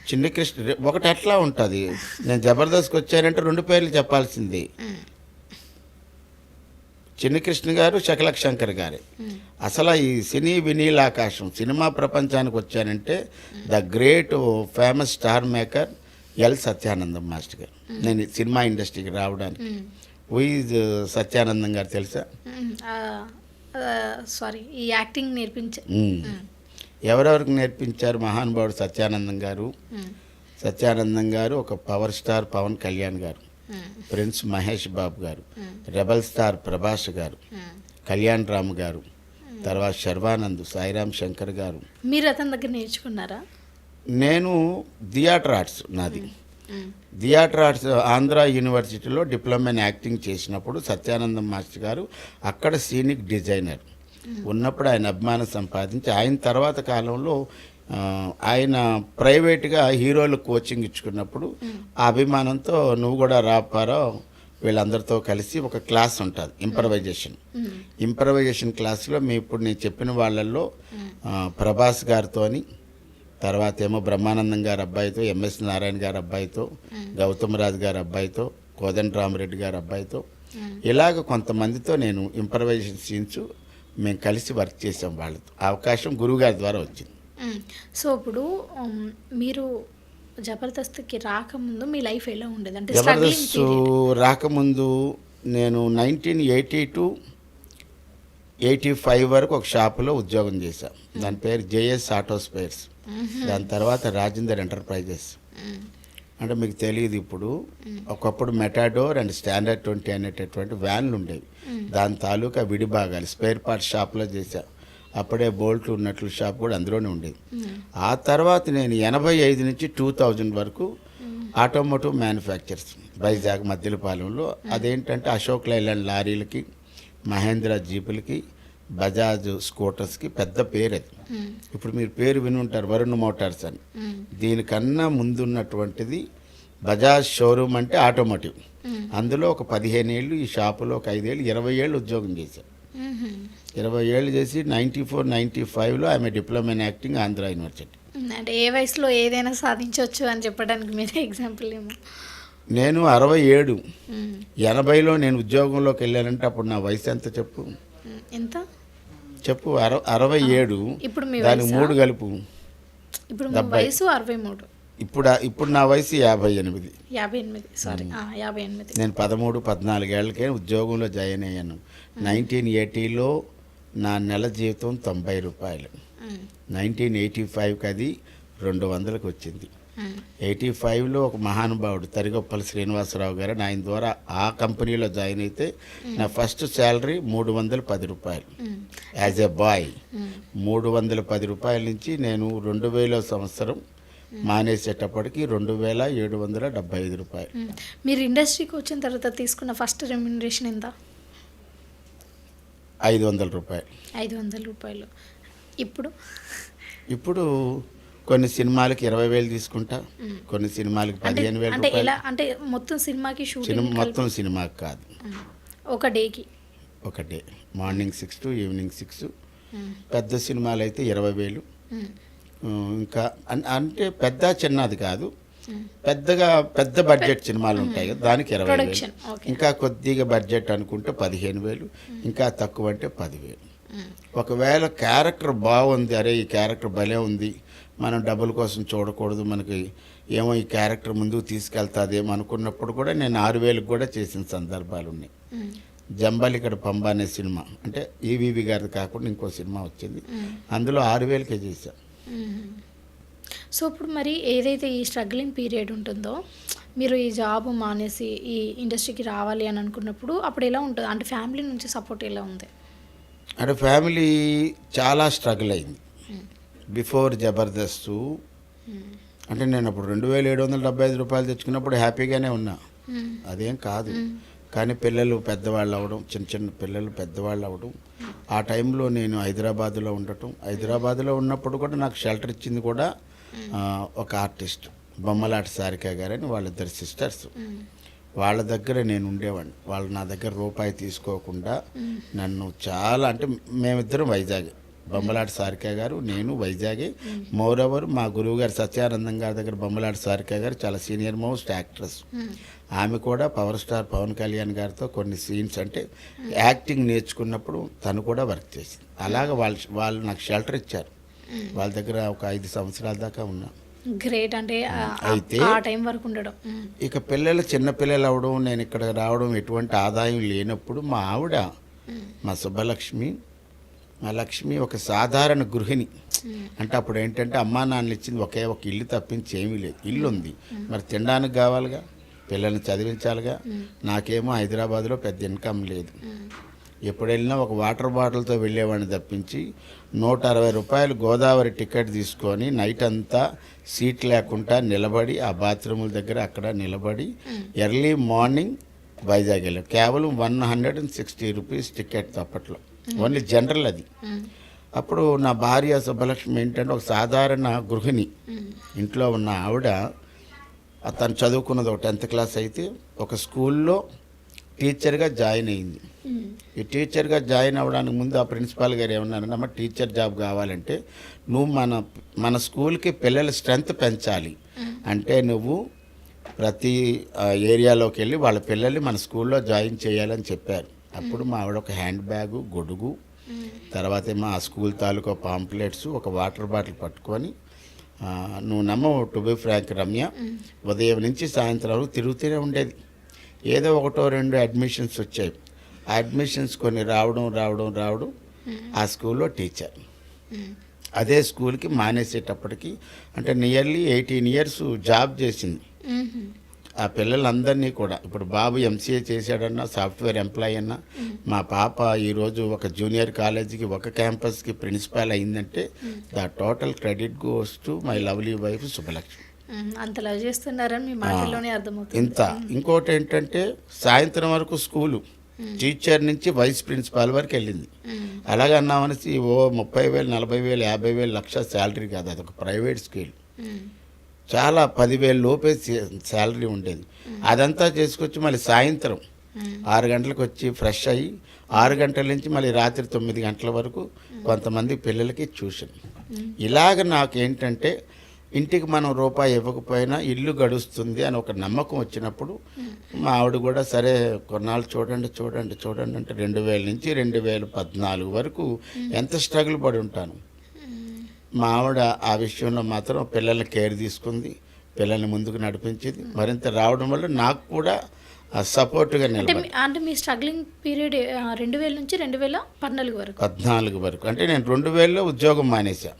చిన్నకృష్ణ ఒకటి ఎట్లా ఉంటుంది, నేను జబర్దస్త్కి వచ్చానంటే రెండు పేర్లు చెప్పాల్సింది, చిన్నకృష్ణ గారు, శకలక్ శంకర్ గారే. అసలు ఈ సినీ వినీలాకాశం సినిమా ప్రపంచానికి వచ్చానంటే the great famous star maker L Satyanandam master గారు. నేను సినిమా ఇండస్ట్రీకి రావడానికి ఈజ్ సత్యానందం గారు తెలుసా? సారీ, ఈ యాక్టింగ్ ఎవరెవరికి నేర్పించారు? మహానుభావుడు సత్యానందం గారు. సత్యానందం గారు ఒక పవర్ స్టార్ పవన్ కళ్యాణ్ గారు, ప్రిన్స్ మహేష్ బాబు గారు, రెబల్ స్టార్ ప్రభాస్ గారు, కళ్యాణ్ రామ్ గారు, తర్వాత శర్వానంద్, సాయిరామ్ శంకర్ గారు. మీరు అతని దగ్గర నేర్చుకున్నారా? నేను థియేటర్ ఆర్ట్స్ నాది. థియేటర్ ఆర్ట్స్ ఆంధ్ర యూనివర్సిటీలో డిప్లొమా ఇన్ యాక్టింగ్ చేసినప్పుడు సత్యానందం మాస్టర్ గారు అక్కడ సీనిక్ డిజైనర్ ఉన్నప్పుడు ఆయన అభిమానం సంపాదించి, ఆయన తర్వాత కాలంలో ఆయన ప్రైవేట్గా హీరోలు కోచింగ్ ఇచ్చుకున్నప్పుడు ఆ అభిమానంతో నువ్వు కూడా రాపారో వీళ్ళందరితో కలిసి ఒక క్లాస్ ఉంటుంది, ఇంప్రవైజేషన్ క్లాస్లో ఇప్పుడు నేను చెప్పిన వాళ్ళల్లో ప్రభాస్ గారితోని, తర్వాత ఏమో బ్రహ్మానందం గారి అబ్బాయితో, ఎంఎస్ నారాయణ గారి అబ్బాయితో, గౌతమ్ రాజు గారి అబ్బాయితో, కోదండ రామరెడ్డి గారి అబ్బాయితో, ఇలాగ కొంతమందితో నేను ఇంప్రవైజేషన్ సీన్స్ మేము కలిసి వర్క్ చేసాం. వాళ్ళతో అవకాశం గురువుగారి ద్వారా వచ్చింది. సో ఇప్పుడు మీరు జబర్దస్త్కి రాకముందు మీ లైఫ్ ఎలా ఉండేది? అంటే జబర్దస్త్ రాకముందు నేను 1980-85 వరకు ఒక షాపులో ఉద్యోగం చేశాను. దాని పేరు జేఎస్ ఆటో స్పేర్స్. దాని తర్వాత రాజేందర్ ఎంటర్ప్రైజెస్. అంటే మీకు తెలియదు, ఇప్పుడు ఒకప్పుడు మెటాడోర్ అండ్ స్టాండర్డ్ 20 అనేటటువంటి వ్యాన్లు ఉండేవి. దాని తాలూకా విడిభాగాలు స్పేర్ పార్ట్ షాప్లో చేశాను. అప్పుడే బోల్ట్లు ఉన్నట్లు షాప్ కూడా అందులోనే ఉండేది. ఆ తర్వాత నేను 85 నుంచి 2000 వరకు ఆటోమోటివ్ మ్యానుఫ్యాక్చర్స్ వైజాగ్ మద్దిలపాలెంలో, అదేంటంటే అశోక్ లైలాండ్ లారీలకి, మహేంద్ర జీపులకి, బజాజ్ స్కూటర్స్కి పెద్ద పేరు అది. ఇప్పుడు మీరు పేరు విని ఉంటారు, వరుణ్ మోటార్స్ అని. దీనికన్నా ముందున్నటువంటిది బజాజ్ షోరూమ్ అంటే ఆటోమోటివ్. అందులో ఒక 15 ఏళ్ళు ఈ షాపులో, ఒక 5 ఏళ్ళు, 20 ఏళ్ళు ఉద్యోగం చేశాను. 20 ఏళ్ళు చేసి 94-95లో ఆమె diploma in acting Andhra university. అంటే ఏ వయసులో ఏదైనా సాధించవచ్చు అని చెప్పడానికి మీరే ఎగ్జాంపుల్ ఏమో. నేను 67, మ్మ్. 80లో నేను ఉద్యోగంలోకి వెళ్ళానంటే అప్పుడు నా వయసు ఎంత చెప్పు? ఎంత చెప్పు 67, ఇప్పుడు మీ దానికి వయసా? 3 కలుపు. ఇప్పుడు మీ వయసు 63. ఇప్పుడు నా వయసు 58. 58 సారీ 58. నేను 13, 14 ఏళ్ళకే ఉద్యోగంలో జాయిన్ అయ్యాను. 1980లో నా నెల జీతం 90 రూపాయలు. 1985కి అది 200కి వచ్చింది. 85లో ఒక మహానుభావుడు తరిగొప్పల శ్రీనివాసరావు గారు ఆయన ద్వారా ఆ కంపెనీలో జాయిన్ అయితే నా ఫస్ట్ శాలరీ 310 రూపాయలు యాజ్ ఎ బాయ్. 310 రూపాయల నుంచి నేను 2000 సంవత్సరం మానేసేటప్పటికి 2775 రూపాయలు. మీరు ఇండస్ట్రీకి వచ్చిన తర్వాత తీసుకున్న ఫస్ట్ రెమ్యునరేషన్ ఎంత? 500 రూపాయలు. 500 రూపాయలు. ఇప్పుడు కొన్ని సినిమాలకి 20,000 తీసుకుంటా, కొన్ని సినిమాలకి 15,000 అంటే రూపాయలు. ఎలా అంటే మొత్తం సినిమాకి షూటింగ్ మొత్తం సినిమాకి కాదు, ఒక డేకి ఒక డే మార్నింగ్ 6 to ఈవినింగ్ 6. పెద్ద సినిమాలు అయితే 20,000. ఇంకా అంటే పెద్ద చిన్నది కాదు, పెద్ద బడ్జెట్ సినిమాలు ఉంటాయి కదా, దానికి 20,000. ఇంకా కొద్దిగా బడ్జెట్ అనుకుంటే 15,000, ఇంకా తక్కువ అంటే 10,000. ఒకవేళ క్యారెక్టర్ బాగుంది, అరే ఈ క్యారెక్టర్ భలే ఉంది, మనం డబ్బుల కోసం చూడకూడదు, మనకి ఏమో ఈ క్యారెక్టర్ ముందుకు తీసుకెళ్తాదేమో అనుకున్నప్పుడు కూడా నేను 6,000కి కూడా చేసిన సందర్భాలు ఉన్నాయి. జంబాలికడ పంబ అనే సినిమా, అంటే ఈవీవి గారిది కాకుండా ఇంకో సినిమా వచ్చింది, అందులో 6,000కే చేశాను. సో ఇప్పుడు మరి ఏదైతే ఈ స్ట్రగ్లింగ్ పీరియడ్ ఉంటుందో, మీరు ఈ జాబ్ మానేసి ఈ ఇండస్ట్రీకి రావాలి అని అనుకున్నప్పుడు అప్పుడు ఎలా ఉంటుంది? అంటే ఫ్యామిలీ నుంచి సపోర్ట్ ఎలా ఉంది? అంటే ఫ్యామిలీ చాలా స్ట్రగుల్ అయింది. బిఫోర్ జబర్దస్త్ అంటే నేను అప్పుడు 2,775 రూపాయలు తెచ్చుకున్నప్పుడు హ్యాపీగానే ఉన్నా, అదేం కాదు. కానీ పిల్లలు పెద్దవాళ్ళు అవ్వడం, చిన్న పిల్లలు పెద్దవాళ్ళు అవ్వడం, ఆ టైంలో నేను హైదరాబాద్లో ఉండటం. హైదరాబాద్లో ఉన్నప్పుడు కూడా నాకు షెల్టర్ ఇచ్చింది కూడా ఒక ఆర్టిస్ట్ బొమ్మలాటి సారిక గారని, వాళ్ళిద్దరు సిస్టర్స్. వాళ్ళ దగ్గర నేను ఉండేవాడిని. వాళ్ళు నా దగ్గర రూపాయి తీసుకోకుండా నన్ను చాలా, అంటే మేమిద్దరం వైజాగ్, బొమ్మలాటి సారిక గారు నేను వైజాగే. మోరవర్ మా గురువు గారు సత్యానందం గారి దగ్గర బొమ్మలాటి సారిక గారు చాలా సీనియర్ మోస్ట్ యాక్ట్రెస్. ఆమె కూడా పవర్ స్టార్ పవన్ కళ్యాణ్ గారితో కొన్ని సీన్స్ అంటే యాక్టింగ్ నేర్చుకున్నప్పుడు తను కూడా వర్క్ చేసింది. అలాగ వాళ్ళు నాకు షెల్టర్ ఇచ్చారు. వాళ్ళ దగ్గర ఒక 5 సంవత్సరాల దాకా ఉన్నా. గ్రేట్. అంటే అయితే ఆ టైం వరకు ఉండడం. ఇక చిన్నపిల్లలు అవడం, నేను ఇక్కడ రావడం, ఎటువంటి ఆదాయం లేనప్పుడు మా ఆవిడ, మా సుబ్బలక్ష్మి, మా లక్ష్మి ఒక సాధారణ గృహిణి. అంటే అప్పుడు ఏంటంటే అమ్మా నాన్నలు ఇచ్చింది ఒకే ఒక ఇల్లు తప్పించి ఏమీ లేదు. ఇల్లు ఉంది, మరి తినడానికి కావాలిగా, పిల్లల్ని చదివించాలిగా. నాకేమో హైదరాబాద్లో పెద్ద ఇన్కమ్ లేదు. ఎప్పుడు వెళ్ళినా ఒక వాటర్ బాటిల్తో వెళ్ళేవాడిని తప్పించి 160 రూపాయలు గోదావరి టికెట్ తీసుకొని నైట్ అంతా సీట్ లేకుండా నిలబడి ఆ బాత్రూముల దగ్గర అక్కడ నిలబడి ఎర్లీ మార్నింగ్ వైజాగ్ వెళ్ళాం. కేవలం 160 రూపీస్ టికెట్ అప్పట్లో, ఓన్లీ జనరల్ అది. అప్పుడు నా భార్య సుబ్బలక్ష్మి ఏంటంటే ఒక సాధారణ గృహిణి, ఇంట్లో ఉన్న ఆవిడ. తను చదువుకున్నది ఒక 10th క్లాస్ అయితే ఒక స్కూల్లో టీచర్గా జాయిన్ అయింది. ఈ టీచర్గా జాయిన్ అవ్వడానికి ముందు ఆ ప్రిన్సిపాల్ గారు ఏమన్నారంటే, అమ్మ టీచర్ జాబ్ కావాలంటే నువ్వు మన స్కూల్కి పిల్లల స్ట్రెంత్ పెంచాలి, అంటే నువ్వు ప్రతి ఏరియాలోకి వెళ్ళి వాళ్ళ పిల్లల్ని మన స్కూల్లో జాయిన్ చేయాలని చెప్పారు. అప్పుడు మా ఆవిడ ఒక హ్యాండ్ బ్యాగు, గొడుగు, తర్వాత ఏమో ఆ స్కూల్ తాలూకా పాంప్లెట్స్, ఒక వాటర్ బాటిల్ పట్టుకొని, నువ్వు నమ్మవు టు బి ఫ్రాంక్ రమ్య, ఉదయం నుంచి సాయంత్రం వరకు తిరుగుతూనే ఉండేది. ఏదో 1-2 అడ్మిషన్స్ వచ్చాయి. ఆ అడ్మిషన్స్ కొన్ని రావడం ఆ స్కూల్లో టీచర్. అదే స్కూల్కి మానేసేటప్పటికి అంటే నియర్లీ 18 years జాబ్ చేసింది. ఆ పిల్లలందరినీ కూడా, ఇప్పుడు బాబు ఎంసీఏ చేశాడన్నా, సాఫ్ట్వేర్ ఎంప్లాయీ అన్నా, మా పాప ఈరోజు ఒక జూనియర్ కాలేజీకి ఒక క్యాంపస్కి ప్రిన్సిపాల్ అయిందంటే the total credit goes to my lovely wife Subbalakshmi. అంత లవ్ చేస్తున్నారని మీ మాటల్లోనే అర్థమవుతుంది. ఇంకోటి ఏంటంటే సాయంత్రం వరకు స్కూలు టీచర్ నుంచి వైస్ ప్రిన్సిపాల్ వరకు వెళ్ళింది. అలాగన్నామనేసి 30,000, 40,000, 50,000, లక్ష శాలరీ కాదు, అదొక ప్రైవేట్ స్కూల్. చాలా 10,000 లోపే శాలరీ ఉండేది. అదంతా చేసుకొచ్చి మళ్ళీ సాయంత్రం 6 గంటలకు వచ్చి ఫ్రెష్ అయ్యి 6 గంటల నుంచి మళ్ళీ రాత్రి 9 గంటల వరకు కొంతమంది పిల్లలకి ట్యూషన్. ఇలాగ నాకేంటంటే ఇంటికి మనం రూపాయి ఇవ్వకపోయినా ఇల్లు గడుస్తుంది అని ఒక నమ్మకం వచ్చినప్పుడు మా ఆవిడ కూడా సరే కొన్నాళ్ళు చూడండి చూడండి చూడండి అంటే 2000 నుంచి 2014 వరకు ఎంత స్ట్రగుల్ పడి ఉంటాను. మా ఆవిడ ఆ విషయంలో మాత్రం పిల్లల్ని కేర్ తీసుకుంది, పిల్లల్ని ముందుకు నడిపించింది. మరింత రావడం వల్ల నాకు కూడా సపోర్ట్గా అంటే నిలబడి అంటే మీ స్ట్రగ్లింగ్ పీరియడ్ 2000 నుంచి 2014 వరకు. 14 వరకు అంటే నేను 2000లో ఉద్యోగం మానేశాను.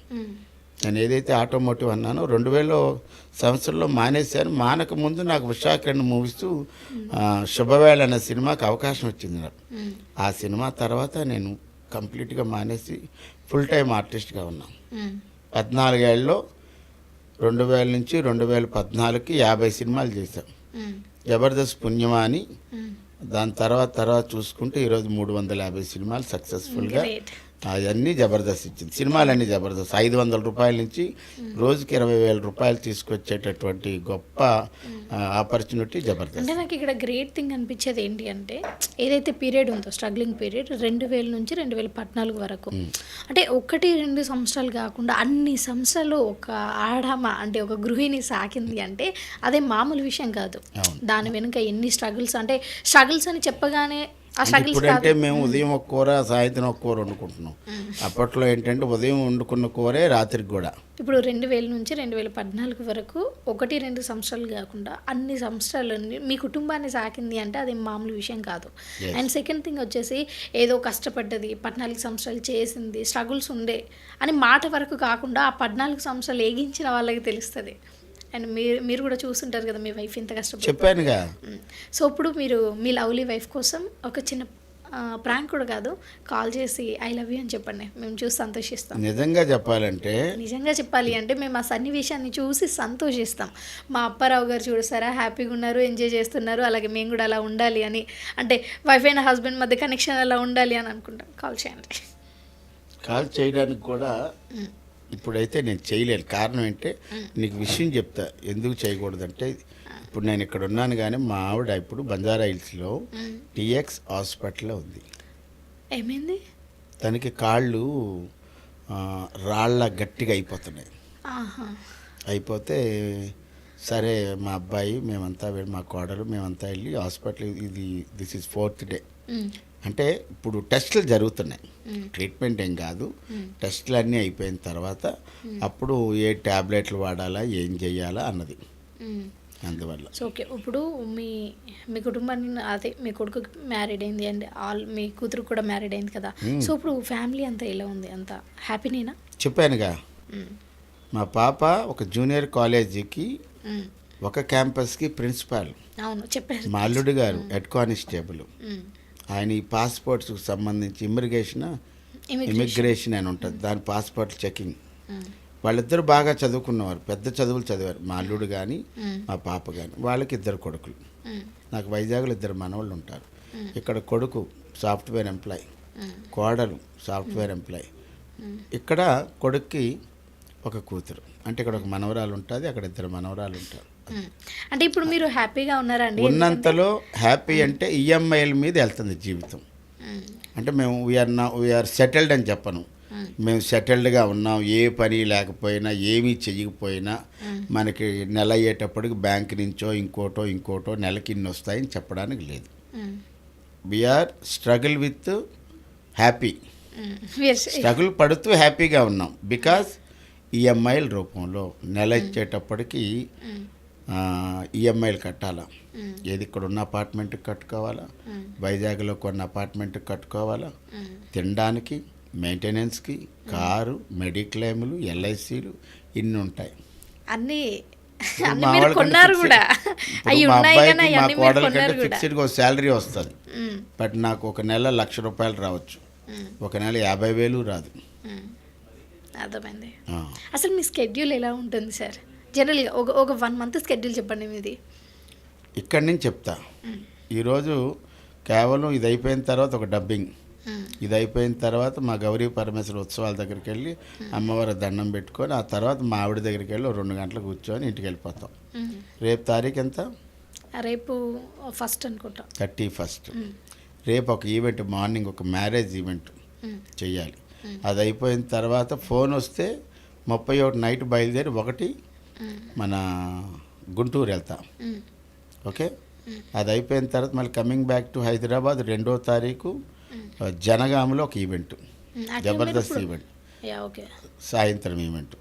నేను ఏదైతే ఆటోమోటివ్ అన్నానో 2000 సంవత్సరంలో మానేశాను. మానక ముందు నాకు ఉషాకిరణ్ మూవీస్ శుభవేళ అనే సినిమాకి అవకాశం వచ్చింది నాకు. ఆ సినిమా తర్వాత నేను కంప్లీట్గా మానేసి ఫుల్ టైం ఆర్టిస్ట్గా ఉన్నాను. 14 ఏళ్ళలో 2000 నుంచి 2014కి 50 సినిమాలు చేశాం. జబర్దస్త్ పుణ్యమా అని దాని తర్వాత చూసుకుంటే ఈరోజు 350 సినిమాలు సక్సెస్ఫుల్గా అవన్నీ జబర్దస్త్ ఇచ్చింది. సినిమాలన్నీ జబర్దస్త్ 500 రూపాయల నుంచి రోజుకి 20,000 రూపాయలు తీసుకొచ్చేటటువంటి గొప్ప ఆపర్చునిటీ జబర్దస్త్. అంటే నాకు ఇక్కడ గ్రేట్ థింగ్ అనిపించేది ఏంటి అంటే ఏదైతే పీరియడ్ ఉందో స్ట్రగ్లింగ్ పీరియడ్ 2000 నుంచి 2014 వరకు, అంటే 1-2 సంవత్సరాలు కాకుండా అన్ని సంవత్సరాలు ఒక ఆడమ అంటే ఒక గృహిణి సాకింది అంటే అదే మామూలు విషయం కాదు. దాని వెనుక ఎన్ని స్ట్రగుల్స్, అంటే స్ట్రగుల్స్ అని చెప్పగానే ఇప్పుడంటే మేము ఉదయం ఒక కూర సాయంత్రం ఒక కూర వండుకుంటున్నాం. అప్పట్లో ఏంటంటే ఉదయం వండుకున్న కూరే రాత్రికి కూడా. ఇప్పుడు 2000 నుంచి 2014 వరకు 1-2 సంవత్సరాలు కాకుండా అన్ని సంవత్సరాలు మీ కుటుంబాన్ని సాకింది అంటే అది మామూలు విషయం కాదు. అండ్ సెకండ్ థింగ్ వచ్చేసి ఏదో కష్టపడ్డది 14 సంవత్సరాలు చేసింది స్ట్రగుల్స్ ఉండే అని మాట వరకు కాకుండా ఆ 14 సంవత్సరాలు ఏగించిన వాళ్ళకి తెలుస్తుంది. అండ్ మీరు కూడా చూస్తుంటారు కదా మీ వైఫ్ ఎంత కష్టపడి. చెప్పానుగా. సో ఇప్పుడు మీరు మీ లవ్లీ వైఫ్ కోసం ఒక చిన్న ప్రాంక్ కూడా కాదు, కాల్ చేసి ఐ లవ్ యూ అని చెప్పండి, మేము చూసి సంతోషిస్తాం. నిజంగా చెప్పాలి అంటే మేము ఆ సన్నివేశాన్ని చూసి సంతోషిస్తాం. మా అప్పారావు గారు చూస్తారా హ్యాపీగా ఉన్నారు, ఎంజాయ్ చేస్తున్నారు, అలాగే మేము కూడా అలా ఉండాలి అని, అంటే వైఫ్ అండ్ హస్బెండ్ మధ్య కనెక్షన్ అలా ఉండాలి అని అనుకుంటాం. కాల్ చేయండి. కాల్ చేయడానికి కూడా ఇప్పుడైతే నేను చేయలేను. కారణం ఏంటంటే నీకు విషయం చెప్తా ఎందుకు చేయకూడదంటే, ఇప్పుడు నేను ఇక్కడ ఉన్నాను కానీ మా ఆవిడ ఇప్పుడు బంజారా హిల్స్లో టీఎక్స్ హాస్పిటల్లో ఉంది. ఏమైంది? తనకి కాళ్ళు రాళ్ళ గట్టిగా అయిపోతున్నాయి. అయిపోతే సరే మా అబ్బాయి మేమంతా మా కోడలు మేమంతా వెళ్ళి hospital, this is 4th day. అంటే ఇప్పుడు టెస్టులు జరుగుతున్నాయి, ట్రీట్మెంట్ ఏం కాదు, టెస్టులు అన్నీ అయిపోయిన తర్వాత అప్పుడు ఏ ట్యాబ్లెట్లు వాడాలా ఏం చెయ్యాలా అన్నది. అందువల్ల సో ఓకే, ఇప్పుడు మీ కుటుంబాన్ని అదే మీ కొడుకు మ్యారీడ్ అయింది అండ్ మీ కూతురు కూడా మ్యారీడ్ అయింది కదా, సో ఇప్పుడు ఫ్యామిలీ అంతా ఎలా ఉంది? అంతా హ్యాపీనేనా? చెప్పానుగా, మా పాప ఒక జూనియర్ కాలేజీకి ఒక క్యాంపస్కి ప్రిన్సిపాల్. అవును చెప్పారు. మా అల్లుడు గారు హెడ్ కానిస్టేబుల్. ఆయన ఈ పాస్పోర్ట్స్కి సంబంధించి ఇమిగ్రేషన్ అని ఉంటుంది, దాని పాస్పోర్ట్ చెకింగ్. వాళ్ళిద్దరు బాగా చదువుకున్నవారు, పెద్ద చదువులు చదివారు. మా అల్లుడు కానీ మా పాప కానీ. వాళ్ళకి 2 కొడుకులు. నాకు వైజాగ్లో 2 మనవాళ్ళు ఉంటారు. ఇక్కడ కొడుకు సాఫ్ట్వేర్ ఎంప్లాయ్, కోడలు సాఫ్ట్వేర్ ఎంప్లాయ్. ఇక్కడ కొడుక్కి ఒక కూతురు, అంటే ఇక్కడ ఒక మనవరాలు ఉంటుంది, అక్కడ 2 మనవరాలు ఉంటారు. అంటే ఇప్పుడు మీరు హ్యాపీగా ఉన్నారా అండి? ఉన్నంతలో హ్యాపీ అంటే ఈఎంఐల మీద వెళ్తుంది జీవితం. అంటే మేము వీఆర్ సెటిల్డ్ అని చెప్పను, మేము సెటిల్డ్గా ఉన్నాం. ఏ పని లేకపోయినా ఏమీ చెయ్యకపోయినా మనకి నెల అయ్యేటప్పటికి బ్యాంక్ నుంచో ఇంకోటో నెలకి ఇన్ని వస్తాయని చెప్పడానికి లేదు. We are struggle with happy, struggle పడుతూ హ్యాపీగా ఉన్నాం. బికాజ్ ఈఎంఐల రూపంలో నెల ఇచ్చేటప్పటికి ఈఎంఐలు కట్టాలా. ఏది ఇక్కడ ఉన్న అపార్ట్మెంట్కి కట్టుకోవాలా, వైజాగ్లో కొన్ని అపార్ట్మెంట్కి కట్టుకోవాలా, తినడానికి, మెయింటెనెన్స్కి, కారు, మెడిక్లెయిమ్లు, ఎల్ఐసీలు ఇన్ని ఉంటాయి. అన్నీ మా కోడలకంటే ఫిక్స్డ్గా ఒక శాలరీ వస్తుంది. బట్ నాకు ఒక నెల ₹1,00,000 రావచ్చు, ఒక నెల 50,000 రాదు. అర్థమైంది. అసలు మీ స్కెడ్యూల్ ఎలా ఉంటుంది సార్? జనరల్గా ఒక 1 month స్కెడ్యూల్ చెప్పండి మీది. ఇక్కడి నుంచి చెప్తా. ఈరోజు కేవలం ఇది అయిపోయిన తర్వాత ఒక డబ్బింగ్, ఇది అయిపోయిన తర్వాత మా గౌరీ పరమేశ్వర ఉత్సవాల దగ్గరికి వెళ్ళి అమ్మవారి దండం పెట్టుకొని ఆ తర్వాత మా ఆవిడ దగ్గరికి వెళ్ళి 2 గంటలు కూర్చొని ఇంటికి వెళ్ళిపోతాం. రేపు తారీఖు ఎంత? రేపు 1st అనుకుంటా, 31st. రేపు ఒక ఈవెంట్, మార్నింగ్ ఒక మ్యారేజ్ ఈవెంట్ చెయ్యాలి. అది అయిపోయిన తర్వాత ఫోన్ వస్తే 31 నైట్ బయలుదేరి 1 మన గుంటూరు వెళ్తా. ఓకే, అది అయిపోయిన తర్వాత మళ్ళీ కమింగ్ బ్యాక్ టు హైదరాబాద్ 2వ తారీఖు జనగామలో ఒక ఈవెంట్, జబర్దస్త్ ఈవెంట్, సాయంత్రం ఈవెంట్.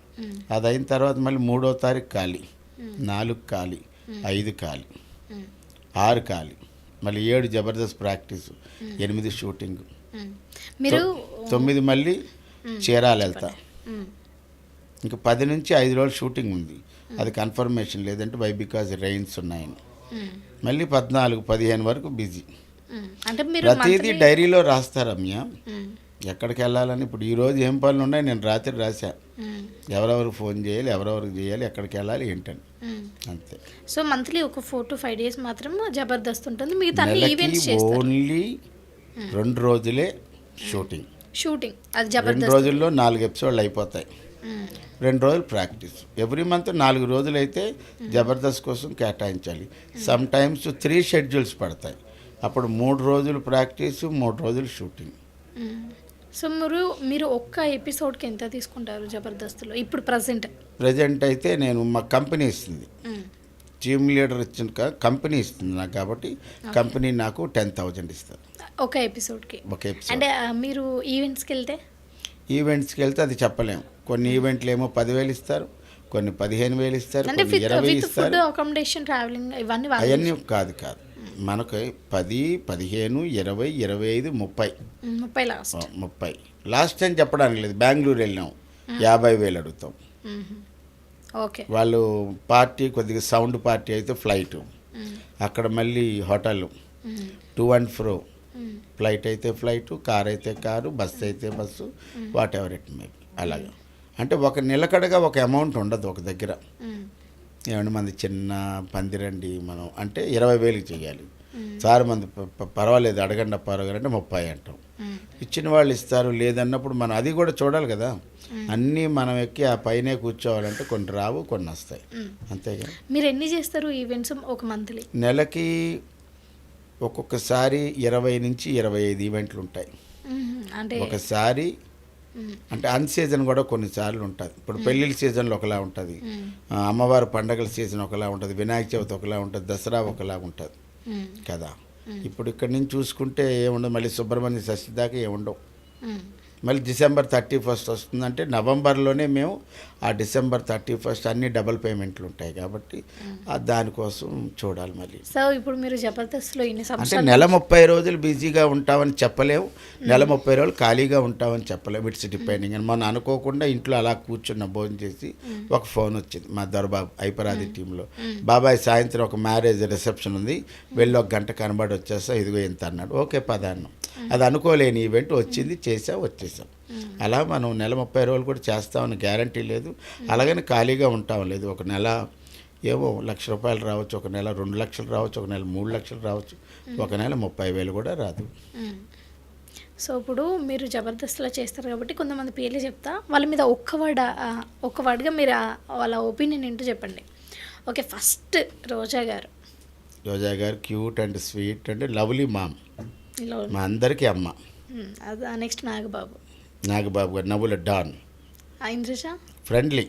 అది అయిన తర్వాత మళ్ళీ 3వ తారీఖు ఖాళీ, 4 ఖాళీ, 5 ఖాళీ, 6 ఖాళీ, మళ్ళీ 7 జబర్దస్త్ ప్రాక్టీస్, 8 షూటింగ్, 9 మళ్ళీ చీరాలు వెళ్తా. ఇంకా 10 నుంచి 5 రోజులు షూటింగ్ ఉంది, అది కన్ఫర్మేషన్ లేదంటే బై బికాజ్ రైన్స్ ఉన్నాయని. మళ్ళీ 14, 15 వరకు బిజీ. అంటే ప్రతిదీ డైరీలో రాస్తారు రమ్య, ఎక్కడికి వెళ్ళాలని. ఇప్పుడు ఈరోజు ఏం పనులు ఉన్నాయి నేను రాత్రి రాశా, ఎవరెవరికి ఫోన్ చేయాలి, ఎవరెవరికి చేయాలి, ఎక్కడికి వెళ్ళాలి ఏంటని, అంతే. సో మంత్లీ ఒక 4 to 5 days మాత్రం జబర్దస్త్ ఉంటుంది, మిగతా ఓన్లీ 2 రోజులే షూటింగ్. అది 2 రోజుల్లో 4 ఎపిసోడ్లు అయిపోతాయి, 2 రోజులు ప్రాక్టీస్. ఎవ్రీ మంత్ 4 రోజులు అయితే జబర్దస్త్ కోసం కేటాయించాలి. సమ్ టైమ్స్ 3 షెడ్యూల్స్ పడతాయి, అప్పుడు 3 రోజులు ప్రాక్టీసు, 3 రోజులు షూటింగ్. సో మీరు ఒక్క ఎపిసోడ్కి ఎంత తీసుకుంటారు జబర్దస్త్లో ఇప్పుడు ప్రజెంట్ అయితే నేను మా కంపెనీ ఇస్తుంది, టీమ్ లీడర్ ఇచ్చిన కంపెనీ ఇస్తుంది నాకు, కాబట్టి కంపెనీ నాకు 10,000 ఇస్తారు ఒక ఎపిసోడ్కి. అంటే మీరు ఈవెంట్స్కి వెళ్తే అది చెప్పలేము. కొన్ని ఈవెంట్లు ఏమో 10,000 ఇస్తారు, కొన్ని 15,000 ఇస్తారు, కొన్ని 20 ఇస్తారు. అకామిడేషన్, ట్రావెలింగ్ ఇవన్నీ అవన్నీ కాదు మనకు 10, 15, 20, 25, 30 లాస్ట్ టైం చెప్పడానికి లేదు. బెంగళూరు వెళ్ళినాం, 50,000 అడుగుతాం. ఓకే, వాళ్ళు పార్టీ కొద్దిగా సౌండ్ పార్టీ అయితే ఫ్లైట్, అక్కడ మళ్ళీ హోటల్, 2 and fro, ఫ్లైట్ అయితే ఫ్లైట్, కార్ అయితే కారు, బస్సు అయితే bus, what ever it may. అలాగా అంటే ఒక నిలకడగా ఒక అమౌంట్ ఉండదు ఒక దగ్గర. ఏమంటే మంది చిన్న పందిరండి మనం అంటే 20,000కి చేయాలి, చాలా మంది పర్వాలేదు అడగండి అప్పారావు అంటే 30 అంటాం. ఇచ్చిన వాళ్ళు ఇస్తారు, లేదన్నప్పుడు మనం అది కూడా చూడాలి కదా. అన్నీ మనం ఎక్కి ఆ పైనే కూర్చోవాలంటే కొన్ని రావు, కొన్ని వస్తాయి, అంతేగా. మీరు ఎన్ని చేస్తారు ఈవెంట్స్ ఒక మంత్లీ? నెలకి ఒక్కొక్కసారి 20 నుంచి 25 ఈవెంట్లు ఉంటాయి. అంటే ఒకసారి అంటే అన్ సీజన్ కూడా కొన్నిసార్లు ఉంటుంది. ఇప్పుడు పెళ్ళిళ్ళ సీజన్లో ఒకలా ఉంటుంది, అమ్మవారి పండగల సీజన్ ఒకలా ఉంటుంది, వినాయక చవితి ఒకలా ఉంటుంది, దసరా ఒకలా ఉంటుంది కదా. ఇప్పుడు ఇక్కడి నుంచి చూసుకుంటే ఏముండదు, మళ్ళీ సుబ్రహ్మణ్య షష్ఠి దాకా ఏముండవు. మళ్ళీ December 31st వస్తుందంటే నవంబర్లోనే మేము ఆ December 31st అన్ని డబుల్ పేమెంట్లు ఉంటాయి కాబట్టి దానికోసం చూడాలి మళ్ళీ. సో ఇప్పుడు మీరు జబర్దస్త్లో అంటే నెల 30 రోజులు బిజీగా ఉంటామని చెప్పలేము, నెల 30 రోజులు ఖాళీగా ఉంటామని చెప్పలేము. It's depending. అని మనం అనుకోకుండా ఇంట్లో అలా కూర్చున్న భోజనం చేసి ఒక ఫోన్ వచ్చింది మా దొరబాబు ఐపరాది టీంలో, బాబాయ్ సాయంత్రం ఒక మ్యారేజ్ రిసెప్షన్ ఉంది, వెళ్ళి 1 గంట కనబడి వచ్చేస్తా, ఇదిగో ఎంత అన్నాడు. ఓకే పదాన్నం. అది అనుకోలేని ఈవెంట్ వచ్చింది, వచ్చేసాం. అలా మనం నెల 30 రోజులు కూడా చేస్తామని గ్యారంటీ లేదు, అలాగని ఖాళీగా ఉంటాం లేదు. ఒక నెల ఏమో ₹1,00,000 రావచ్చు, ఒక నెల 2 లక్షలు రావచ్చు, ఒక నెల 3 లక్షలు రావచ్చు, ఒక నెల 30,000 కూడా రాదు. సో ఇప్పుడు మీరు జబర్దస్త్లో చేస్తారు కాబట్టి కొంతమంది పేర్లు చెప్తా, వాళ్ళ మీద ఒక్క వర్డ్గా మీరు వాళ్ళ ఒపీనియన్ ఏంటో చెప్పండి. Okay, first Roja garu cute and sweet and lovely mom, మా అందరికీ అమ్మ. నెక్స్ట్ నాగబాబు గారు నవ్వుల don. Indraja friendly.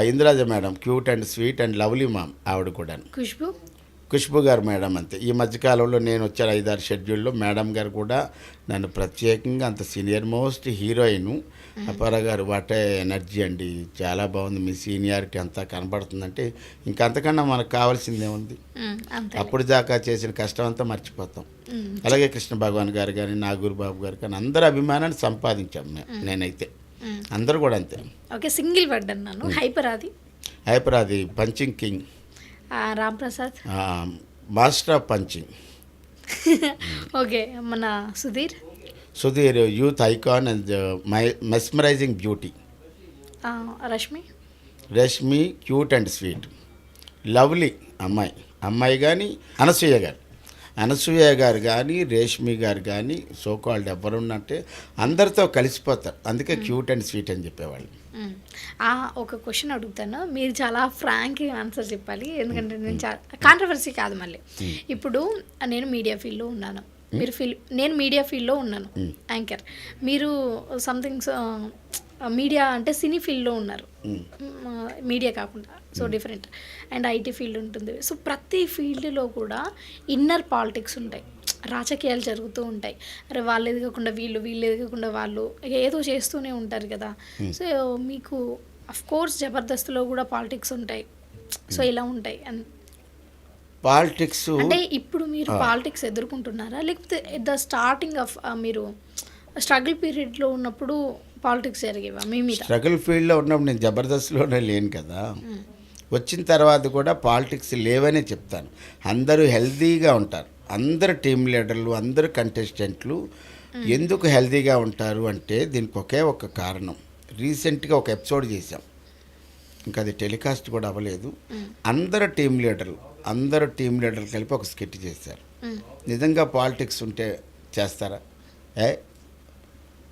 Indraja madam cute and sweet and lovely mom, ఆవిడ కూడా. ఖుష్బు గారు మేడం అంతే. ఈ మధ్యకాలంలో నేను వచ్చాను 5-6 షెడ్యూల్లో, మేడం గారు కూడా నన్ను ప్రత్యేకంగా అంత సీనియర్ మోస్ట్ హీరోయిన్ అపార గారు, వాటే ఎనర్జీ అండి, చాలా బాగుంది, మీ సీనియారిటీ అంతా కనబడుతుందంటే ఇంకంతకన్నా మనకు కావాల్సిందే ఉంది. అప్పుడు దాకా చేసిన కష్టం అంతా మర్చిపోతాం. అలాగే కృష్ణ భగవాన్ గారు కానీ, నాగూర్ బాబు గారు కానీ అందరు అభిమానాన్ని సంపాదించాం నేనైతే, అందరూ కూడా అంతే. ఓకే, సింగిల్ వర్డ్ అన్నాను. హైపరాది punching king. Ram Prasad master of punching. Okay, మన Sudheer youth icon and mesmerizing beauty. Rashmi cute and sweet, lovely అమ్మాయి కానీ అనసూయ గారు కానీ రేష్మి గారు కానీ సోకాల్డ్ ఎవరున్నట్టే అందరితో కలిసిపోతారు, అందుకే క్యూట్ అండ్ స్వీట్ అని చెప్పేవాళ్ళు. ఒక క్వశ్చన్ అడుగుతాను, మీరు చాలా ఫ్రాంక్ ఆన్సర్ చెప్పాలి, ఎందుకంటే నేను చాలా కాంట్రవర్సీ కాదు. మళ్ళీ ఇప్పుడు నేను మీడియా ఫీల్డ్లో ఉన్నాను, నేను మీడియా ఫీల్డ్లో ఉన్నాను, యాంకర్. మీరు సంథింగ్ మీడియా అంటే సినీ ఫీల్డ్లో ఉన్నారు, మీడియా కాకుండా so different, and IT field ఉంటుంది. సో ప్రతి ఫీల్డ్లో కూడా ఇన్నర్ పాలిటిక్స్ ఉంటాయి, రాజకీయాలు జరుగుతూ ఉంటాయి. అరే వాళ్ళు ఎదగకుండా వీళ్ళు, వీళ్ళు ఎదగకుండా వాళ్ళు, ఏదో చేస్తూనే ఉంటారు కదా. సో మీకు అఫ్ కోర్స్ జబర్దస్త్లో కూడా పాలిటిక్స్ ఉంటాయి. సో ఇలా ఉంటాయి. పాలిటిక్స్ అంటే ఇప్పుడు మీరు పాలిటిక్స్ ఎదుర్కొంటున్నారా, లేకపోతే ద స్టార్టింగ్ ఆఫ్ మీరు స్ట్రగుల్ పీరియడ్లో ఉన్నప్పుడు పాలిటిక్స్ జరిగేవా మీ మీద? స్ట్రగుల్ ఫీల్డ్లో ఉన్నప్పుడు నేను జబర్దస్త్లోనే లేను కదా. వచ్చిన తర్వాత కూడా పాలిటిక్స్ లేవనే చెప్తాను. అందరూ హెల్తీగా ఉంటారు, అందరు టీమ్ లీడర్లు, అందరు కంటెస్టెంట్లు ఎందుకు హెల్తీగా ఉంటారు అంటే దీనికి ఒకే ఒక కారణం. రీసెంట్గా ఒక ఎపిసోడ్ చేశాం, ఇంకా అది టెలికాస్ట్ కూడా అవ్వలేదు. అందరు టీమ్ లీడర్లు కలిపి ఒక స్కిట్ చేశారు. నిజంగా పాలిటిక్స్ ఉంటే చేస్తారా?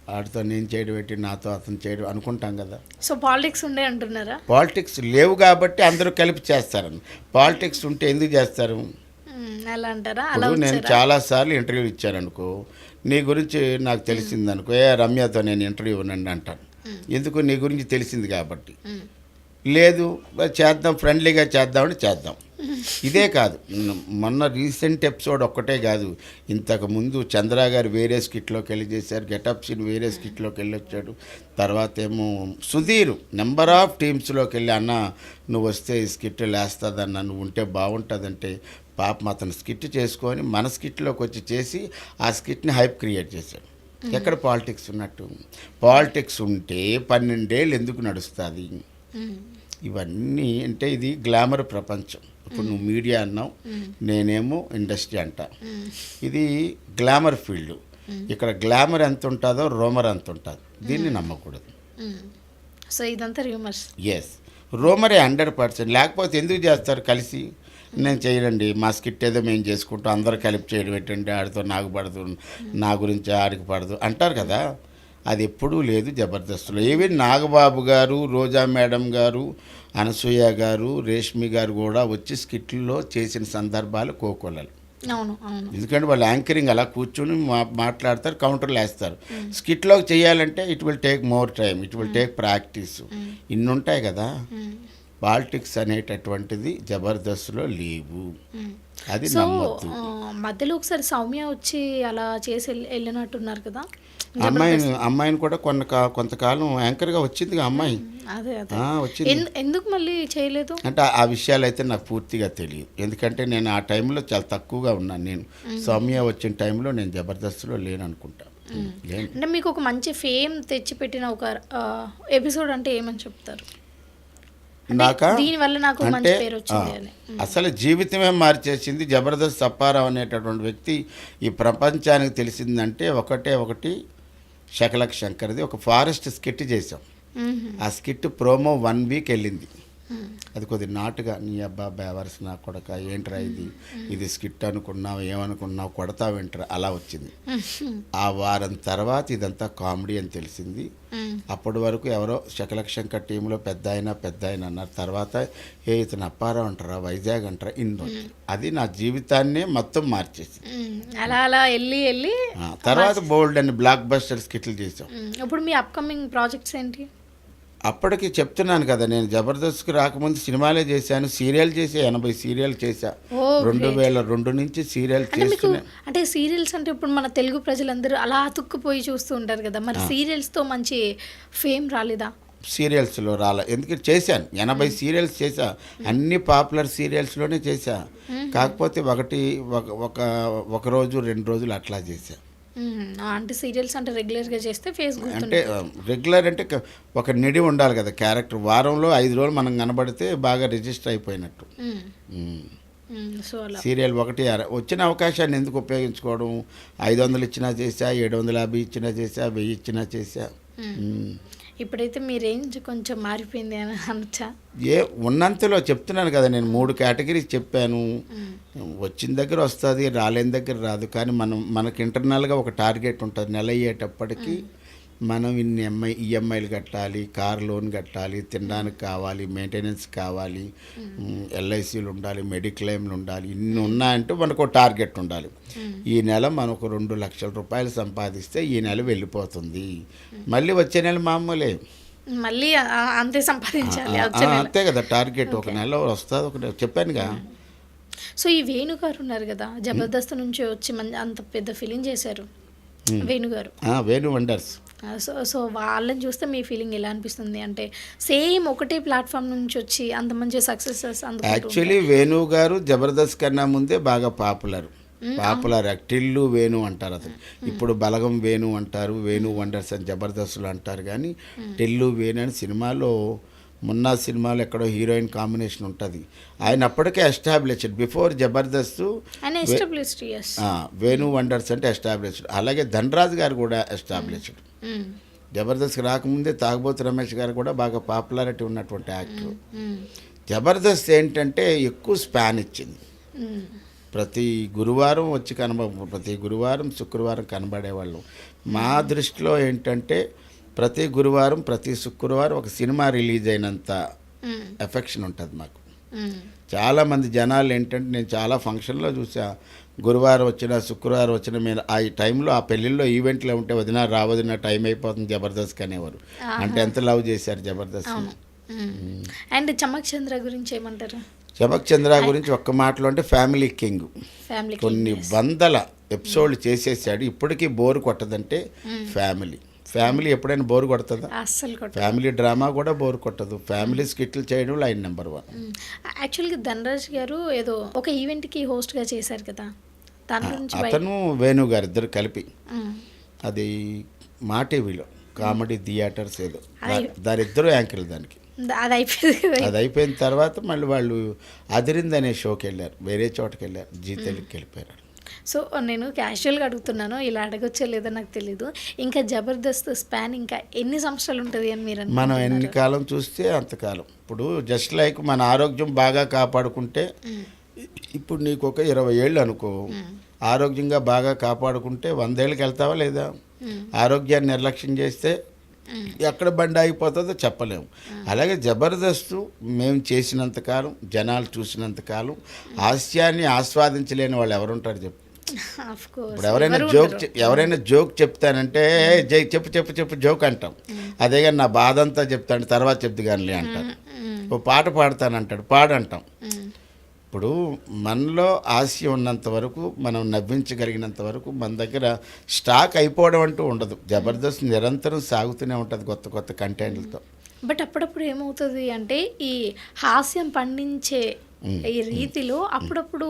వాటితో నేను చేయడం పెట్టి నాతో అతను చేయడం అనుకుంటాం కదా. సో పాలిటిక్స్ ఉండే అంటున్నారా? పాలిటిక్స్ లేవు కాబట్టి అందరూ కలిపి చేస్తారని. పాలిటిక్స్ ఉంటే ఎందుకు చేస్తారు? అలా అంటారా? ఇప్పుడు నేను చాలాసార్లు ఇంటర్వ్యూ ఇచ్చాను అనుకో, నీ గురించి నాకు తెలిసింది అనుకో, రమ్యతో నేను ఇంటర్వ్యూ ఉన్నాను అంటాను. ఎందుకు? నీ గురించి తెలిసింది కాబట్టి. లేదు చేద్దాం, ఫ్రెండ్లీగా చేద్దామని చేద్దాం. ఇదే కాదు, మొన్న రీసెంట్ ఎపిసోడ్ ఒక్కటే కాదు, ఇంతకుముందు చంద్ర గారు వేరే స్కిట్లోకి వెళ్ళి చేశారు, గెటప్ సీన్ వేరే స్కిట్లోకి వెళ్ళి వచ్చాడు. తర్వాత ఏమో సుధీర్ నెంబర్ ఆఫ్ టీమ్స్లోకి వెళ్ళి, అన్న నువ్వు వస్తే ఈ స్కిట్ లేస్తుందన్న, నువ్వు ఉంటే బాగుంటుందంటే పాపం అతను స్కిట్ చేసుకొని మన స్కిట్లోకి వచ్చి చేసి ఆ స్కిట్ని హైప్ క్రియేట్ చేశాడు. ఎక్కడ పాలిటిక్స్ ఉన్నట్టు? పాలిటిక్స్ ఉంటే 12 ఏళ్ళు ఎందుకు నడుస్తుంది? ఇవన్నీ అంటే ఇది గ్లామర్ ప్రపంచం. ఇప్పుడు నువ్వు మీడియా అన్నావు, నేనేమో ఇండస్ట్రీ అంటా. ఇది గ్లామర్ ఫీల్డ్. ఇక్కడ గ్లామర్ ఎంత ఉంటుందో రోమర్ ఎంత ఉంటుంది. దీన్ని నమ్మకూడదు. సో ఇదంతా రూమర్స్. ఎస్, రోమరే 100%. లేకపోతే ఎందుకు చేస్తారు కలిసి? నేను చేయనండి, మా స్కిట్ ఏదో మేము చేసుకుంటాం, అందరూ కలిపి చేయడం ఏంటంటే ఆడితో నాకు పడదు, నా గురించి ఆడికి పడదు అంటారు కదా. అది ఎప్పుడూ లేదు జబర్దస్త్లో. ఈవెన్ నాగబాబు గారు, రోజా మేడం గారు, అనసూయ గారు, రేష్మి గారు కూడా వచ్చి స్కిట్లో చేసిన సందర్భాలు కోకొల్లలు. అవును అవును. ఎందుకంటే వాళ్ళు యాంకరింగ్ అలా కూర్చొని మాట్లాడతారు, కౌంటర్లు వేస్తారు. స్కిట్లోకి చేయాలంటే it will take more time, it will take practice, ఇన్ని ఉంటాయి కదా. పాలిటిక్స్ అనేటటువంటిది జబర్దస్త్లో లేవు, అది నమ్మద్దు. మధ్యలో ఒకసారి సౌమ్య వచ్చి అలా చేసి వెళ్ళినట్టున్నారు కదా. అమ్మాయిని కూడా కొంతకాలం యాంకర్గా వచ్చింది అమ్మాయి. అదే వచ్చింది. ఎందుకు మళ్ళీ చేయలేదు అంటే ఆ విషయాలు అయితే నాకు పూర్తిగా తెలియదు. ఎందుకంటే నేను ఆ టైంలో చాలా తక్కువగా ఉన్నాను. నేను సౌమ్య వచ్చిన టైంలో నేను జబర్దస్త్లో లేను అనుకుంటా. అంటే మీకు ఒక మంచి ఫేమ్ తెచ్చిపెట్టిన ఒక ఎపిసోడ్ అంటే ఏమని చెప్తారు? దీనివల్ల నాకు మంచి పేరు వచ్చింది అని. అసలు జీవితమే మార్చేసింది జబర్దస్త్ అప్పారావు అనేటటువంటి వ్యక్తి ఈ ప్రపంచానికి తెలిసిందంటే ఒకటి శకలక్ శంకర్ది ఒక ఫారెస్ట్ స్కిట్ చేసాం. ఆ స్కిట్ ప్రోమో 1 వీక్ వెళ్ళింది. అది కొద్ది నాటుగా, నీ అబ్బా బేవర్స్ నా కొడక ఏంట్రా ఇది స్కిట్ అనుకున్నావు, ఏమనుకున్నావు, కొడతావేంట్రా అలా వచ్చింది. ఆ వారం తర్వాత ఇదంతా కామెడీ అని తెలిసింది. అప్పటి వరకు ఎవరో శకలక్ శంకర్ టీంలో పెద్ద ఆయన అన్నారు. తర్వాత ఇతను అప్పారావు అంటారా, వైజాగ్ అంటారా, ఇన్ని. అది నా జీవితాన్నే మొత్తం మార్చేసింది. అలా వెళ్ళి తర్వాత బోల్డ్ అని బ్లాక్ బస్టర్ స్కిట్లు చేసాం. ఇప్పుడు మీ అప్కమింగ్ ప్రాజెక్ట్స్ ఏంటి? అప్పటికి చెప్తున్నాను కదా, నేను జబర్దస్త్కి రాకముందు సినిమాలే చేశాను, సీరియల్ చేసా, 80 సీరియల్ చేశా. 2002 నుంచి సీరియల్ చేస్తున్నా. అంటే సీరియల్స్ అంటే ఇప్పుడు మన తెలుగు ప్రజలందరూ అలా అతుక్కుపోయి చూస్తూ ఉంటారు కదా, మరి సీరియల్స్తో మంచి ఫేమ్ రాలేదా? సీరియల్స్లో రాలే, ఎందుకంటే చేశాను 80 సీరియల్స్ చేశా, అన్ని పాపులర్ సీరియల్స్లోనే చేశా. కాకపోతే ఒక రోజు 2 రోజులు అట్లా చేశా. అంటే సీరియల్స్ అంటే రెగ్యులర్గా చేస్తే ఫేస్ అంటే రెగ్యులర్ అంటే ఒక నిడి ఉండాలి కదా క్యారెక్టర్. వారంలో 5 రోజులు మనం కనబడితే బాగా రిజిస్టర్ అయిపోయినట్టు. సీరియల్ వచ్చిన అవకాశాన్ని ఎందుకు ఉపయోగించుకోవడం? 500 ఇచ్చినా చేశా, 750 ఇచ్చినా చేశా, 1000 ఇచ్చినా చేశా. ఇప్పుడైతే మీ రేంజ్ కొంచెం మారిపోయింది అని అనొచ్చా? ఉన్నంతలో చెప్తున్నాను కదా, నేను 3 కేటగిరీస్ చెప్పాను. వచ్చిన దగ్గర వస్తుంది, రాలేని దగ్గర రాదు. కానీ మనకి ఇంటర్నల్గా ఒక టార్గెట్ ఉంటుంది. నెల అయ్యేటప్పటికి మనం ఇన్ని ఈఎంఐలు కట్టాలి, కార్ లోన్ కట్టాలి, తినడానికి కావాలి, మెయింటెనెన్స్ కావాలి, ఎల్ఐసీలు ఉండాలి, మెడిక్లెయిమ్లు ఉండాలి, ఇన్ని ఉన్నాయంటే మనకు ఒక టార్గెట్ ఉండాలి. ఈ నెల మనకు 2 లక్షల రూపాయలు సంపాదిస్తే ఈ నెల వెళ్ళిపోతుంది, మళ్ళీ వచ్చే నెల మామూలే, మళ్ళీ అంతే సంపాదించాలి. అంతే కదా టార్గెట్. ఒక నెల వస్తుంది, ఒక నెల చెప్పానుగా. సో ఈ వేణుగారు ఉన్నారు కదా, జబర్దస్త్ నుంచి వచ్చి అంత పెద్ద ఫిలిం చేశారు వేణుగారు, వేణు వండర్స్. సో వాళ్ళని చూస్తే మీ ఫీలింగ్ ఎలా అనిపిస్తుంది? అంటే సేమ్ ఒకటే ప్లాట్ఫామ్ నుంచి వచ్చి అంత మంచి సక్సెసెస్. యాక్చువల్లీ వేణు గారు జబర్దస్త్ కన్నా ముందే బాగా పాపులర్ టిల్లు వేణు అంటారు అతను. ఇప్పుడు బలగం వేణు అంటారు, వేణు వండర్స్ అని జబర్దస్త్లు అంటారు. కానీ టిల్లు వేణు అని సినిమాలో మున్నా సినిమాలో ఎక్కడో హీరోయిన్ కాంబినేషన్ ఉంటుంది. ఆయన అప్పటికే established before Jabardasth. Venu wonders అంటే ఎస్టాబ్లిష్డ్. అలాగే ధనరాజ్ గారు కూడా ఎస్టాబ్లిష్డ్. జబర్దస్త్ రాకముందే తాగుబోతు రమేష్ గారు కూడా బాగా పాపులారిటీ ఉన్నటువంటి యాక్టర్. జబర్దస్త్ ఏంటంటే ఎక్కువ స్పాన్ ఇచ్చింది. ప్రతి గురువారం వచ్చి ప్రతి గురువారం శుక్రవారం కనబడేవాళ్ళు. మా దృష్టిలో ఏంటంటే ప్రతి గురువారం ప్రతి శుక్రవారం ఒక సినిమా రిలీజ్ అయినంత ఎఫెక్షన్ ఉంటుంది మాకు. చాలామంది జనాలు ఏంటంటే, నేను చాలా ఫంక్షన్లో చూసా, గురువారం వచ్చినా శుక్రవారం వచ్చినా మీరు ఆ టైంలో ఆ పెళ్ళిళ్ళలో ఈవెంట్లో ఉంటే వదిన రావదిన టైం అయిపోతుంది జబర్దస్త్ అనేవారు. అంటే ఎంత లవ్ చేశారు జబర్దస్త్. అండ్ చమక్ చంద్ర గురించి ఏమంటారు? చమక్ చంద్ర గురించి ఒక్క మాటలో అంటే ఫ్యామిలీ కింగ్. కొన్ని వందల ఎపిసోడ్లు చేసేసాడు, ఇప్పటికీ బోర్ కొట్టదంటే ఫ్యామిలీ ఎప్పుడైనా బోర్ కొడుతుందా? ఫ్యామిలీ డ్రామా కూడా బోర్ కొట్టదు. ఫ్యామిలీ స్కిట్లు చేయడం లైన్ నెంబర్ 1. యాక్చువల్గా ధనరాజ్ గారు ఏదో ఒక ఈవెంట్కి హోస్ట్గా చేశారు కదా, అతను వేణు గారు ఇద్దరు కలిపి, అది మా టీవీలో కామెడీ థియేటర్స్ ఏదో, దారిద్దరూ యాంకర్లు దానికి. అది అయిపోయిన తర్వాత మళ్ళీ వాళ్ళు అదిరింది అనే షోకి వెళ్ళారు, వేరే చోటకి వెళ్ళారు, జీ తెలుగుకి వెళ్ళిపోయారు. సో నేను క్యాజువల్గా అడుగుతున్నాను, ఇలా అడగొచ్చో లేదో నాకు తెలీదు. ఇంకా జబర్దస్త్ స్పాన్ ఇంకా ఎన్ని సంవత్సరాలు ఉంటుంది అని మీరు మనం ఎన్ని కాలం చూస్తే అంతకాలం. ఇప్పుడు జస్ట్ లైక్ మన ఆరోగ్యం బాగా కాపాడుకుంటే, ఇప్పుడు నీకు ఒక 20 ఏళ్ళు అనుకో, ఆరోగ్యంగా బాగా కాపాడుకుంటే 100 ఏళ్ళకి వెళ్తావా లేదా? ఆరోగ్యాన్ని నిర్లక్ష్యం చేస్తే ఎక్కడ బండి అయిపోతుందో చెప్పలేము. అలాగే జబర్దస్త్ మేము చేసినంతకాలం, జనాలు చూసినంతకాలం హాస్యాన్ని ఆస్వాదించలేని వాళ్ళు ఎవరుంటారు చెప్పు? ఇప్పుడు ఎవరైనా జోక్ చెప్తానంటే చెప్పు జోక్ అంటాం. అదే కానీ నా బాధ అంతా చెప్తాను తర్వాత చెప్తు కానీ అంటారు. ఓ పాట పాడతానంటాడు, పాడంటాం. ఇప్పుడు మనలో హాస్యం ఉన్నంత వరకు, మనం నవ్వించగలిగినంత వరకు మన దగ్గర స్టాక్ అయిపోవడం అంటూ ఉండదు. జబర్దస్త్ నిరంతరం సాగుతూనే ఉంటుంది కొత్త కంటెంట్లతో. బట్ అప్పుడప్పుడు ఏమవుతుంది అంటే, ఈ హాస్యం పండించే ఈ రీతిలో అప్పుడప్పుడు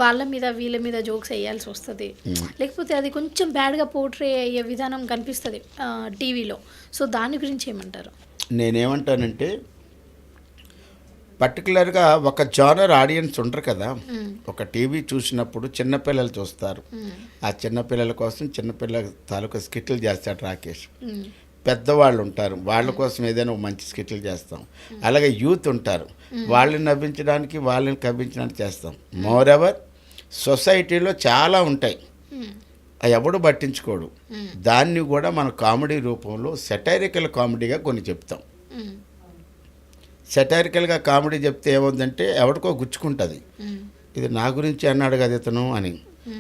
వాళ్ళ మీద వీళ్ళ మీద జోక్స్ వేయాల్సి వస్తుంది, లేకపోతే అది కొంచెం బ్యాడ్గా పోర్ట్రే అయ్యే విధానం కనిపిస్తుంది టీవీలో. సో దాని గురించి ఏమంటారు? నేనేమంటానంటే, పర్టికులర్గా ఒక జానర్ ఆడియన్స్ ఉండరు కదా. ఒక టీవీ చూసినప్పుడు చిన్నపిల్లలు చూస్తారు, ఆ చిన్నపిల్లల కోసం చిన్నపిల్లల తాలూకా స్కిట్లు చేస్తాడు రాకేష్. పెద్దవాళ్ళు ఉంటారు, వాళ్ళ కోసం ఏదైనా ఒక మంచి స్కిట్లు చేస్తాం. అలాగే యూత్ ఉంటారు, వాళ్ళని నవ్వించడానికి వాళ్ళని కవ్వించడానికి చేస్తాం. మోర్ ఎవర్ సొసైటీలో చాలా ఉంటాయి, అవి ఎవడు పట్టించుకోడు. దాన్ని కూడా మన కామెడీ రూపంలో సెటైరికల్ కామెడీగా కొన్ని చెప్తాం. సెటైరికల్గా కామెడీ చెప్తే ఏమవుతుందంటే ఎవరికో గుచ్చుకుంటుంది, ఇది నా గురించి అన్నాడు కదా ఇతను అని.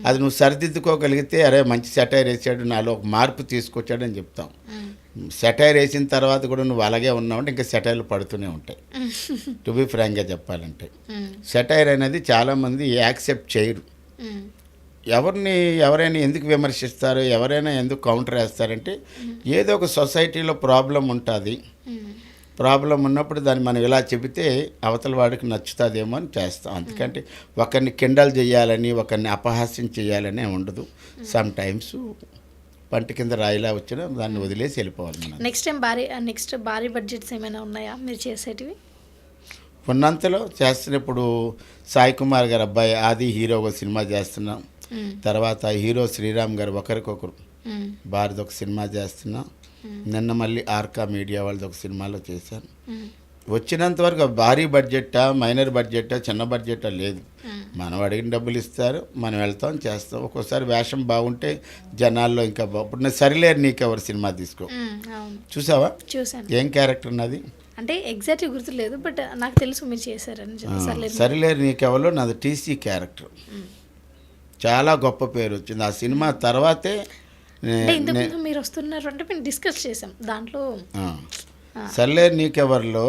అది నువ్వు సరిదిద్దుకోగలిగితే, అరే మంచి సెటైర్ వేసాడు, నాలో ఒక మార్పు తీసుకొచ్చాడు అని చెప్తాం. సెటైర్ వేసిన తర్వాత కూడా నువ్వు అలాగే ఉన్నావు అంటే ఇంకా సెటైర్లు పడుతూనే ఉంటాయి. టు బి ఫ్రాంక్గా చెప్పాలంటే సెటైర్ అనేది చాలామంది యాక్సెప్ట్ చేయరు. ఎవరైనా ఎందుకు విమర్శిస్తారు, ఎవరైనా ఎందుకు కౌంటర్ వేస్తారంటే, ఏదో ఒక సొసైటీలో ప్రాబ్లం ఉంటుంది. ప్రాబ్లం ఉన్నప్పుడు దాన్ని మనం ఇలా చెబితే అవతల వాడికి నచ్చుతుందేమో అని చేస్తాం. అందుకంటే ఒకరిని కిండల్ చేయాలని, ఒకరిని అపహాస్యం చేయాలని ఉండదు. సమ్ టైమ్స్ పంట కింద రాయిలా వచ్చినా దాన్ని వదిలేసి వెళ్ళిపోవాలి మనం. నెక్స్ట్ భారీ బడ్జెట్స్ ఏమైనా ఉన్నాయా మీరు చేసేటివి? ఉన్నంతలో చేస్తున్నప్పుడు సాయి కుమార్ గారు అబ్బాయి ఆది హీరో ఒక సినిమా చేస్తున్నాం. తర్వాత హీరో శ్రీరామ్ గారు ఒకరికొకరు భారత్ ఒక సినిమా చేస్తున్నాం. నిన్న మళ్ళీ ఆర్కా మీడియా వాళ్ళది ఒక సినిమాలో చేశాను. వచ్చినంత వరకు భారీ బడ్జెట్టా మైనర్ బడ్జెట్టా చిన్న బడ్జెట్టా లేదు. మనం అడిగిన డబ్బులు ఇస్తారు, మనం వెళ్తాం చేస్తాం. ఒక్కోసారి వేషం బాగుంటే జనాల్లో ఇంకా ఇప్పుడు నేను సరిలేరు నీకెవరు సినిమా తీసుకో, అవును చూసావా? చూసాను. ఏం క్యారెక్టర్ నాది? అంటే ఎగ్జాక్ట్ గుర్తులేదు, బట్ నాకు తెలుసు మీరు చేశారని సరిలేరు నీకెవరో నాది టీసీ క్యారెక్టర్. చాలా గొప్ప పేరు వచ్చింది ఆ సినిమా తర్వాతే. ఇంతకుముందు మీరు వస్తున్నారు అంటే మేము డిస్కస్ చేసాం దాంట్లో. సరిలేరు నీకెవరిలో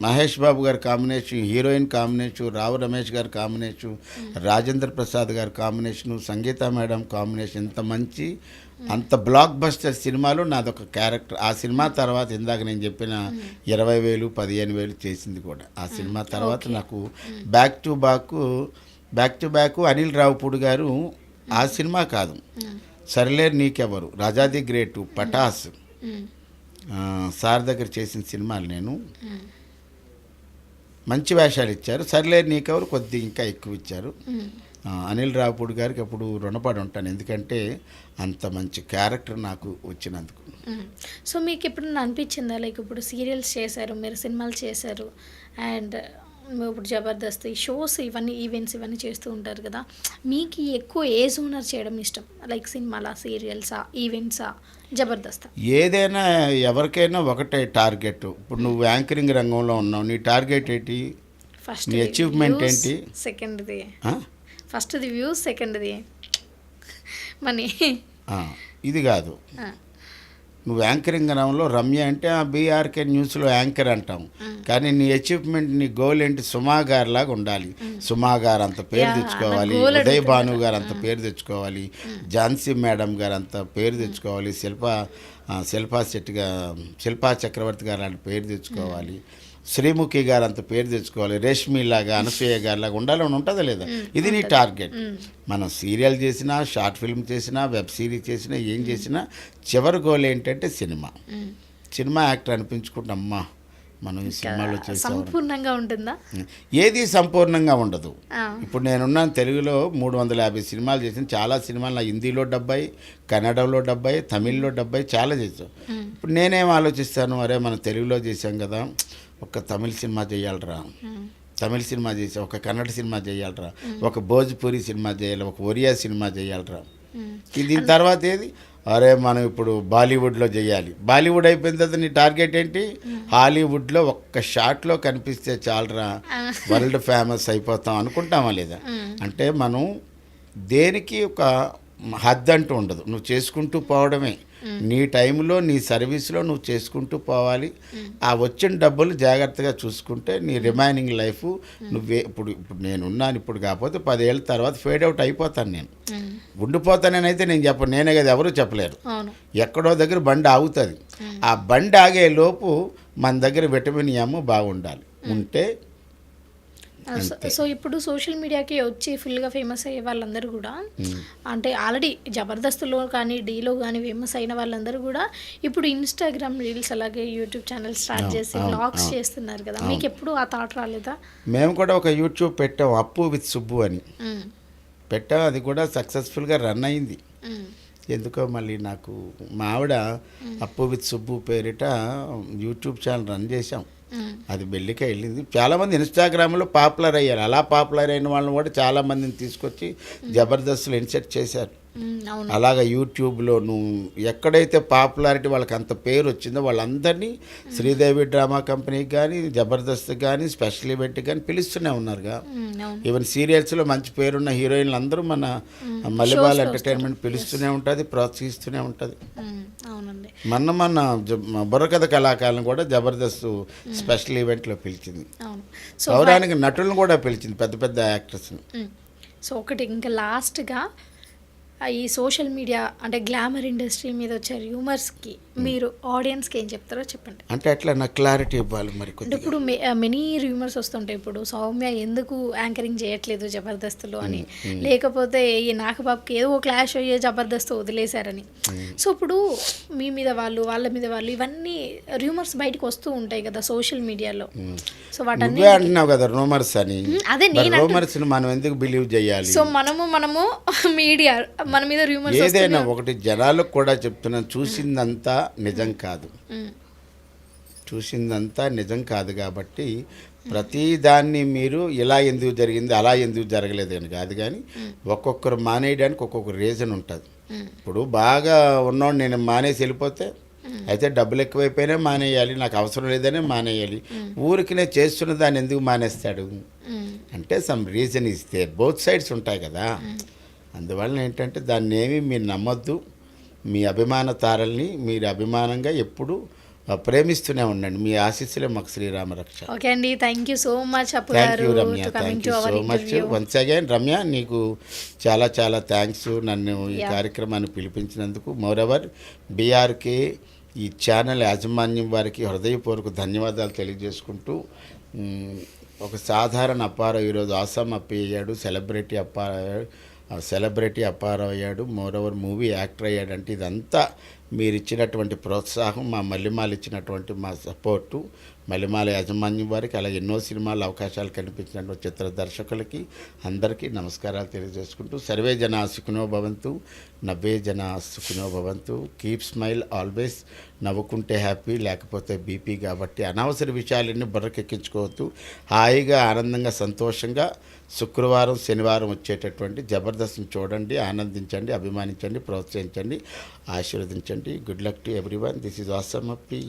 మహేష్ బాబు గారి combination, heroine combination, Rao Ramesh గారి కాంబినేషన్, రాజేంద్ర ప్రసాద్ గారి కాంబినేషను, సంగీత మేడం కాంబినేషన్, ఇంత మంచి అంత బ్లాక్ బస్టర్ సినిమాలో నాదొక క్యారెక్టర్. ఆ సినిమా తర్వాత ఇందాక నేను చెప్పిన 20,000 15,000 చేసింది కూడా ఆ సినిమా తర్వాత. నాకు back to back Anil Ravipudi గారు ఆ సినిమా కాదు, సరిలేరు నీకెవరు, రాజాది గ్రేటు, పటాస్, సార్ దగ్గర చేసిన సినిమాలు నేను మంచి వేషాలు ఇచ్చారు. సరిలేరు నీకెవరు కొద్ది ఇంకా ఎక్కువ ఇచ్చారు. అనిల్ రావుపూడి గారికి అప్పుడు రుణపడి ఉంటాను, ఎందుకంటే అంత మంచి క్యారెక్టర్ నాకు వచ్చినందుకు. సో మీకు ఎప్పుడన్నా అనిపించిందా, లైక్ ఇప్పుడు సీరియల్స్ చేశారు, మీరు సినిమాలు చేశారు, అండ్ ఇప్పుడు జబర్దస్త్ ఈ షోస్ ఇవన్నీ ఈవెంట్స్ ఇవన్నీ చేస్తూ ఉంటారు కదా, మీకు ఎక్కువ ఏ జోనర్ చేయడం ఇష్టం? లైక్ సినిమాలా, సీరియల్సా, ఈవెంట్సా, జబర్దస్త్? ఏదైనా ఎవరికైనా ఒకటే టార్గెట్. ఇప్పుడు నువ్వు యాంకరింగ్ రంగంలో ఉన్నావు, నీ టార్గెట్ ఏంటి? ఫస్ట్ నీ అచీవ్మెంట్ ఏంటి? సెకండ్ది ఫస్ట్ది వ్యూస్, సెకండ్ది మనీ. ఇది కాదు. నువ్వు యాంకరింగ్ రంగంలో రమ్య అంటే బీఆర్కే న్యూస్లో యాంకర్ అంటాం, కానీ నీ అచీవ్మెంట్, నీ గోల్ ఏంటి? సుమా గారు లాగా ఉండాలి. సుమా గారు అంత పేరు తెచ్చుకోవాలి, ఉదయ్ భాను గారు అంత పేరు తెచ్చుకోవాలి, ఝాన్సీ మేడం గారు అంత పేరు తెచ్చుకోవాలి, శిల్పా చక్రవర్తి గారు అలాంటి పేరు తెచ్చుకోవాలి, శ్రీముఖి గారు అంత పేరు తెచ్చుకోవాలి, రేష్మిలాగా, అనసూయ గారిలాగా ఉండాలని ఉంటుందా లేదా? ఇది నీ టార్గెట్. మనం సీరియల్ చేసినా, షార్ట్ ఫిల్మ్ చేసినా, వెబ్ సిరీస్ చేసినా, ఏం చేసినా చివరి గోల్ ఏంటంటే సినిమా యాక్టర్ అనిపించుకుంటే అమ్మా మనం ఈ సినిమాలో చేసాం. సంపూర్ణంగా ఉంటుందా? ఏది సంపూర్ణంగా ఉండదు. ఇప్పుడు నేనున్నాను తెలుగులో 350 సినిమాలు చేసిన, చాలా సినిమాలు నా హిందీలో 70, కన్నడలో 70, తమిళ్లో 70 చాలా చేసాం. ఇప్పుడు నేనేం ఆలోచిస్తాను, అరే మనం తెలుగులో చేసాం కదా, ఒక తమిళ సినిమా చేయాలరా, తమిళ సినిమా చేసా, ఒక కన్నడ సినిమా చేయాలరా, ఒక భోజ్పూరి సినిమా చేయాలి, ఒక ఒరియా సినిమా చేయాలరా. దీని తర్వాత ఏది, అరే మనం ఇప్పుడు బాలీవుడ్లో చేయాలి. బాలీవుడ్ అయిపోయిన తర్వాత నీ టార్గెట్ ఏంటి? హాలీవుడ్లో ఒక్క షాట్లో కనిపిస్తే చాలరా, వరల్డ్ ఫేమస్ అయిపోతాం అనుకుంటామా లేదా? అంటే మనం దేనికి ఒక హద్దు అంటూ ఉండదు, నువ్వు చేసుకుంటూ పోవడమే. నీ టైంలో, నీ సర్వీస్లో నువ్వు చేసుకుంటూ పోవాలి. ఆ వచ్చిన డబ్బులు జాగ్రత్తగా చూసుకుంటే నీ రిమైనింగ్ లైఫ్ నువ్వే. ఇప్పుడు నేనున్నాను, ఇప్పుడు కాకపోతే 10 ఏళ్ళ తర్వాత ఫేడ్ అవుట్ అయిపోతాను, నేను ఉండిపోతానైతే నేను చెప్పను, నేనే కదా, ఎవరు చెప్పలేరు. ఎక్కడో దగ్గర బండి ఆగుతుంది. ఆ బండి ఆగే లోపు మన దగ్గర విటమిన్ ఎమ్ బాగుండాలి, ఉంటే. సో ఇప్పుడు సోషల్ మీడియాకి వచ్చి ఫుల్గా ఫేమస్ అయ్యే వాళ్ళందరూ కూడా, అంటే ఆల్రెడీ జబర్దస్త్లో కానీ డీలో కానీ ఫేమస్ అయిన వాళ్ళందరూ కూడా ఇప్పుడు ఇన్స్టాగ్రామ్ రీల్స్ అలాగే యూట్యూబ్ ఛానల్ స్టార్ట్ చేసి వ్లాగ్స్ చేస్తున్నారు కదా, మీకు ఎప్పుడు ఆ థాట్ రాలేదా? మేము కూడా ఒక యూట్యూబ్ పెట్టాం, అప్పు విత్ సుబ్బు అని పెట్టాం. అది కూడా సక్సెస్ఫుల్గా రన్ అయింది. ఎందుకో మళ్ళీ నాకు మా ఆవిడ అప్పు విత్ సుబ్బు పేరిట యూట్యూబ్ ఛానల్ రన్ చేశాం. అది బెల్లికే వెళ్ళింది. చాలామంది ఇన్స్టాగ్రామ్లో పాపులర్ అయ్యారు. అలా పాపులర్ అయిన వాళ్ళని కూడా చాలామందిని తీసుకొచ్చి జబర్దస్త్లో ఇన్సెట్ చేశారు. అలాగా యూట్యూబ్లో నువ్వు ఎక్కడైతే పాపులారిటీ వాళ్ళకి అంత పేరు వచ్చిందో వాళ్ళందరినీ శ్రీదేవి డ్రామా కంపెనీకి కానీ, జబర్దస్త్ కానీ, స్పెషల్ ఈవెంట్కి కానీ పిలుస్తూనే ఉన్నారుగా. ఈవెన్ సీరియల్స్లో మంచి పేరున్న హీరోయిన్లు అందరూ మన మల్లెబాల్ ఎంటర్టైన్మెంట్ పిలుస్తూనే ఉంటుంది, ప్రోత్సహిస్తూనే ఉంటుంది. మన బుర్రకథ కళాకారులను కూడా జబర్దస్త్ స్పెషల్ ఈవెంట్లో పిలిచింది. పౌరాణిక నటులను కూడా పిలిచింది, పెద్ద పెద్ద యాక్టర్స్ని. సో ఒకటి ఇంకా లాస్ట్గా ఈ సోషల్ మీడియా అంటే గ్లామర్ ఇండస్ట్రీ మీద వచ్చే రూమర్స్కి మీరు ఆడియన్స్కి ఏం చెప్తారో చెప్పండి. అంటే అట్లా నాకు క్లారిటీ ఇవ్వాలి మరి. అంటే ఇప్పుడు మెనీ రూమర్స్ వస్తుంటాయి, ఇప్పుడు సౌమ్య ఎందుకు యాంకరింగ్ చేయట్లేదు జబర్దస్త్లో అని, లేకపోతే ఈ నాగబాబుకి ఏదో క్లాష్ అయ్యే జబర్దస్త్ వదిలేశారని. సో ఇప్పుడు మీ మీద వాళ్ళు, వాళ్ళ మీద వాళ్ళు, ఇవన్నీ రూమర్స్ బయటకు వస్తూ ఉంటాయి కదా సోషల్ మీడియాలో. సో వాటన్నీ అంటున్నావు కదా రూమర్స్ అని. అదే నేను రూమర్స్ మనం ఎందుకు బిలీవ్ చేయాలి? సో మనము మీడియా మన మీద రూమర్స్, ఏదైనా ఒకటి జనాలకు కూడా చెప్తున్నాను, చూసిందంతా నిజం కాదు. చూసిందంతా నిజం కాదు కాబట్టి ప్రతి దాన్ని మీరు ఇలా ఎందుకు జరిగింది అలా ఎందుకు జరగలేదు అని కాదు, కానీ ఒక్కొక్కరు మానేయడానికి ఒక్కొక్క రీజన్ ఉంటుంది. ఇప్పుడు బాగా ఉన్నోడు నేను మానేసి వెళ్ళిపోతే అయితే డబ్బులు ఎక్కువైపోయినా మానేయాలి, నాకు అవసరం లేదనే మానేయాలి. ఊరికి నేను చేస్తున్న దాన్ని ఎందుకు మానేస్తాడు అంటే సమ్ రీజన్ ఇస్తే బోత్ సైడ్స్ ఉంటాయి కదా. అందువలన ఏంటంటే దాన్ని ఏమి మీరు నమ్మొద్దు. మీ అభిమాన తారల్ని మీరు అభిమానంగా ఎప్పుడు ప్రేమిస్తూనే ఉండండి. మీ ఆశీస్సులే మాకు శ్రీరామ రక్ష. ఓకే అండి, థ్యాంక్ యూ సో మచ్ అప్పు థ్యాంక్ గారు you Ramya, to coming thank to you our so much interview. Once again. Ramya, నీకు చాలా చాలా థ్యాంక్స్ నన్ను ఈ కార్యక్రమాన్ని పిలిపించినందుకు. మోరెవర్ బీఆర్కే ఈ ఛానల్ యాజమాన్యం వారికి హృదయపూర్వక ధన్యవాదాలు తెలియజేసుకుంటూ, ఒక సాధారణ అప్పారావు ఈరోజు ఆసాం అప్పి అయ్యాడు, సెలబ్రిటీ అప్పారావు అయ్యాడు, మోరోవర్ మూవీ యాక్టర్ అయ్యాడంటే ఇదంతా మీరు ఇచ్చినటువంటి ప్రోత్సాహం, మా మల్లెమాల ఇచ్చినటువంటి మా సపోర్టు, మల్లెమాల యాజమాన్యం వారికి, అలాగే ఎన్నో సినిమాలు అవకాశాలు కనిపించినటువంటి చిత్ర దర్శకులకి అందరికీ నమస్కారాలు తెలియజేసుకుంటూ, సర్వే జనా సుఖినో భవంతు, నవ్వే జనా సుఖినో భవంతు, కీప్ స్మైల్ ఆల్వేస్. నవ్వుకుంటే హ్యాపీ, లేకపోతే బీపీ. కాబట్టి అనవసర విషయాలన్నీ బుర్రకెక్కించుకోవద్దు. హాయిగా ఆనందంగా సంతోషంగా శుక్రవారం శనివారం వచ్చేటటువంటి జబర్దస్త్ని చూడండి, ఆనందించండి, అభిమానించండి, ప్రోత్సహించండి, ఆశీర్వదించండి. Good luck to everyone. This is awesome Appi.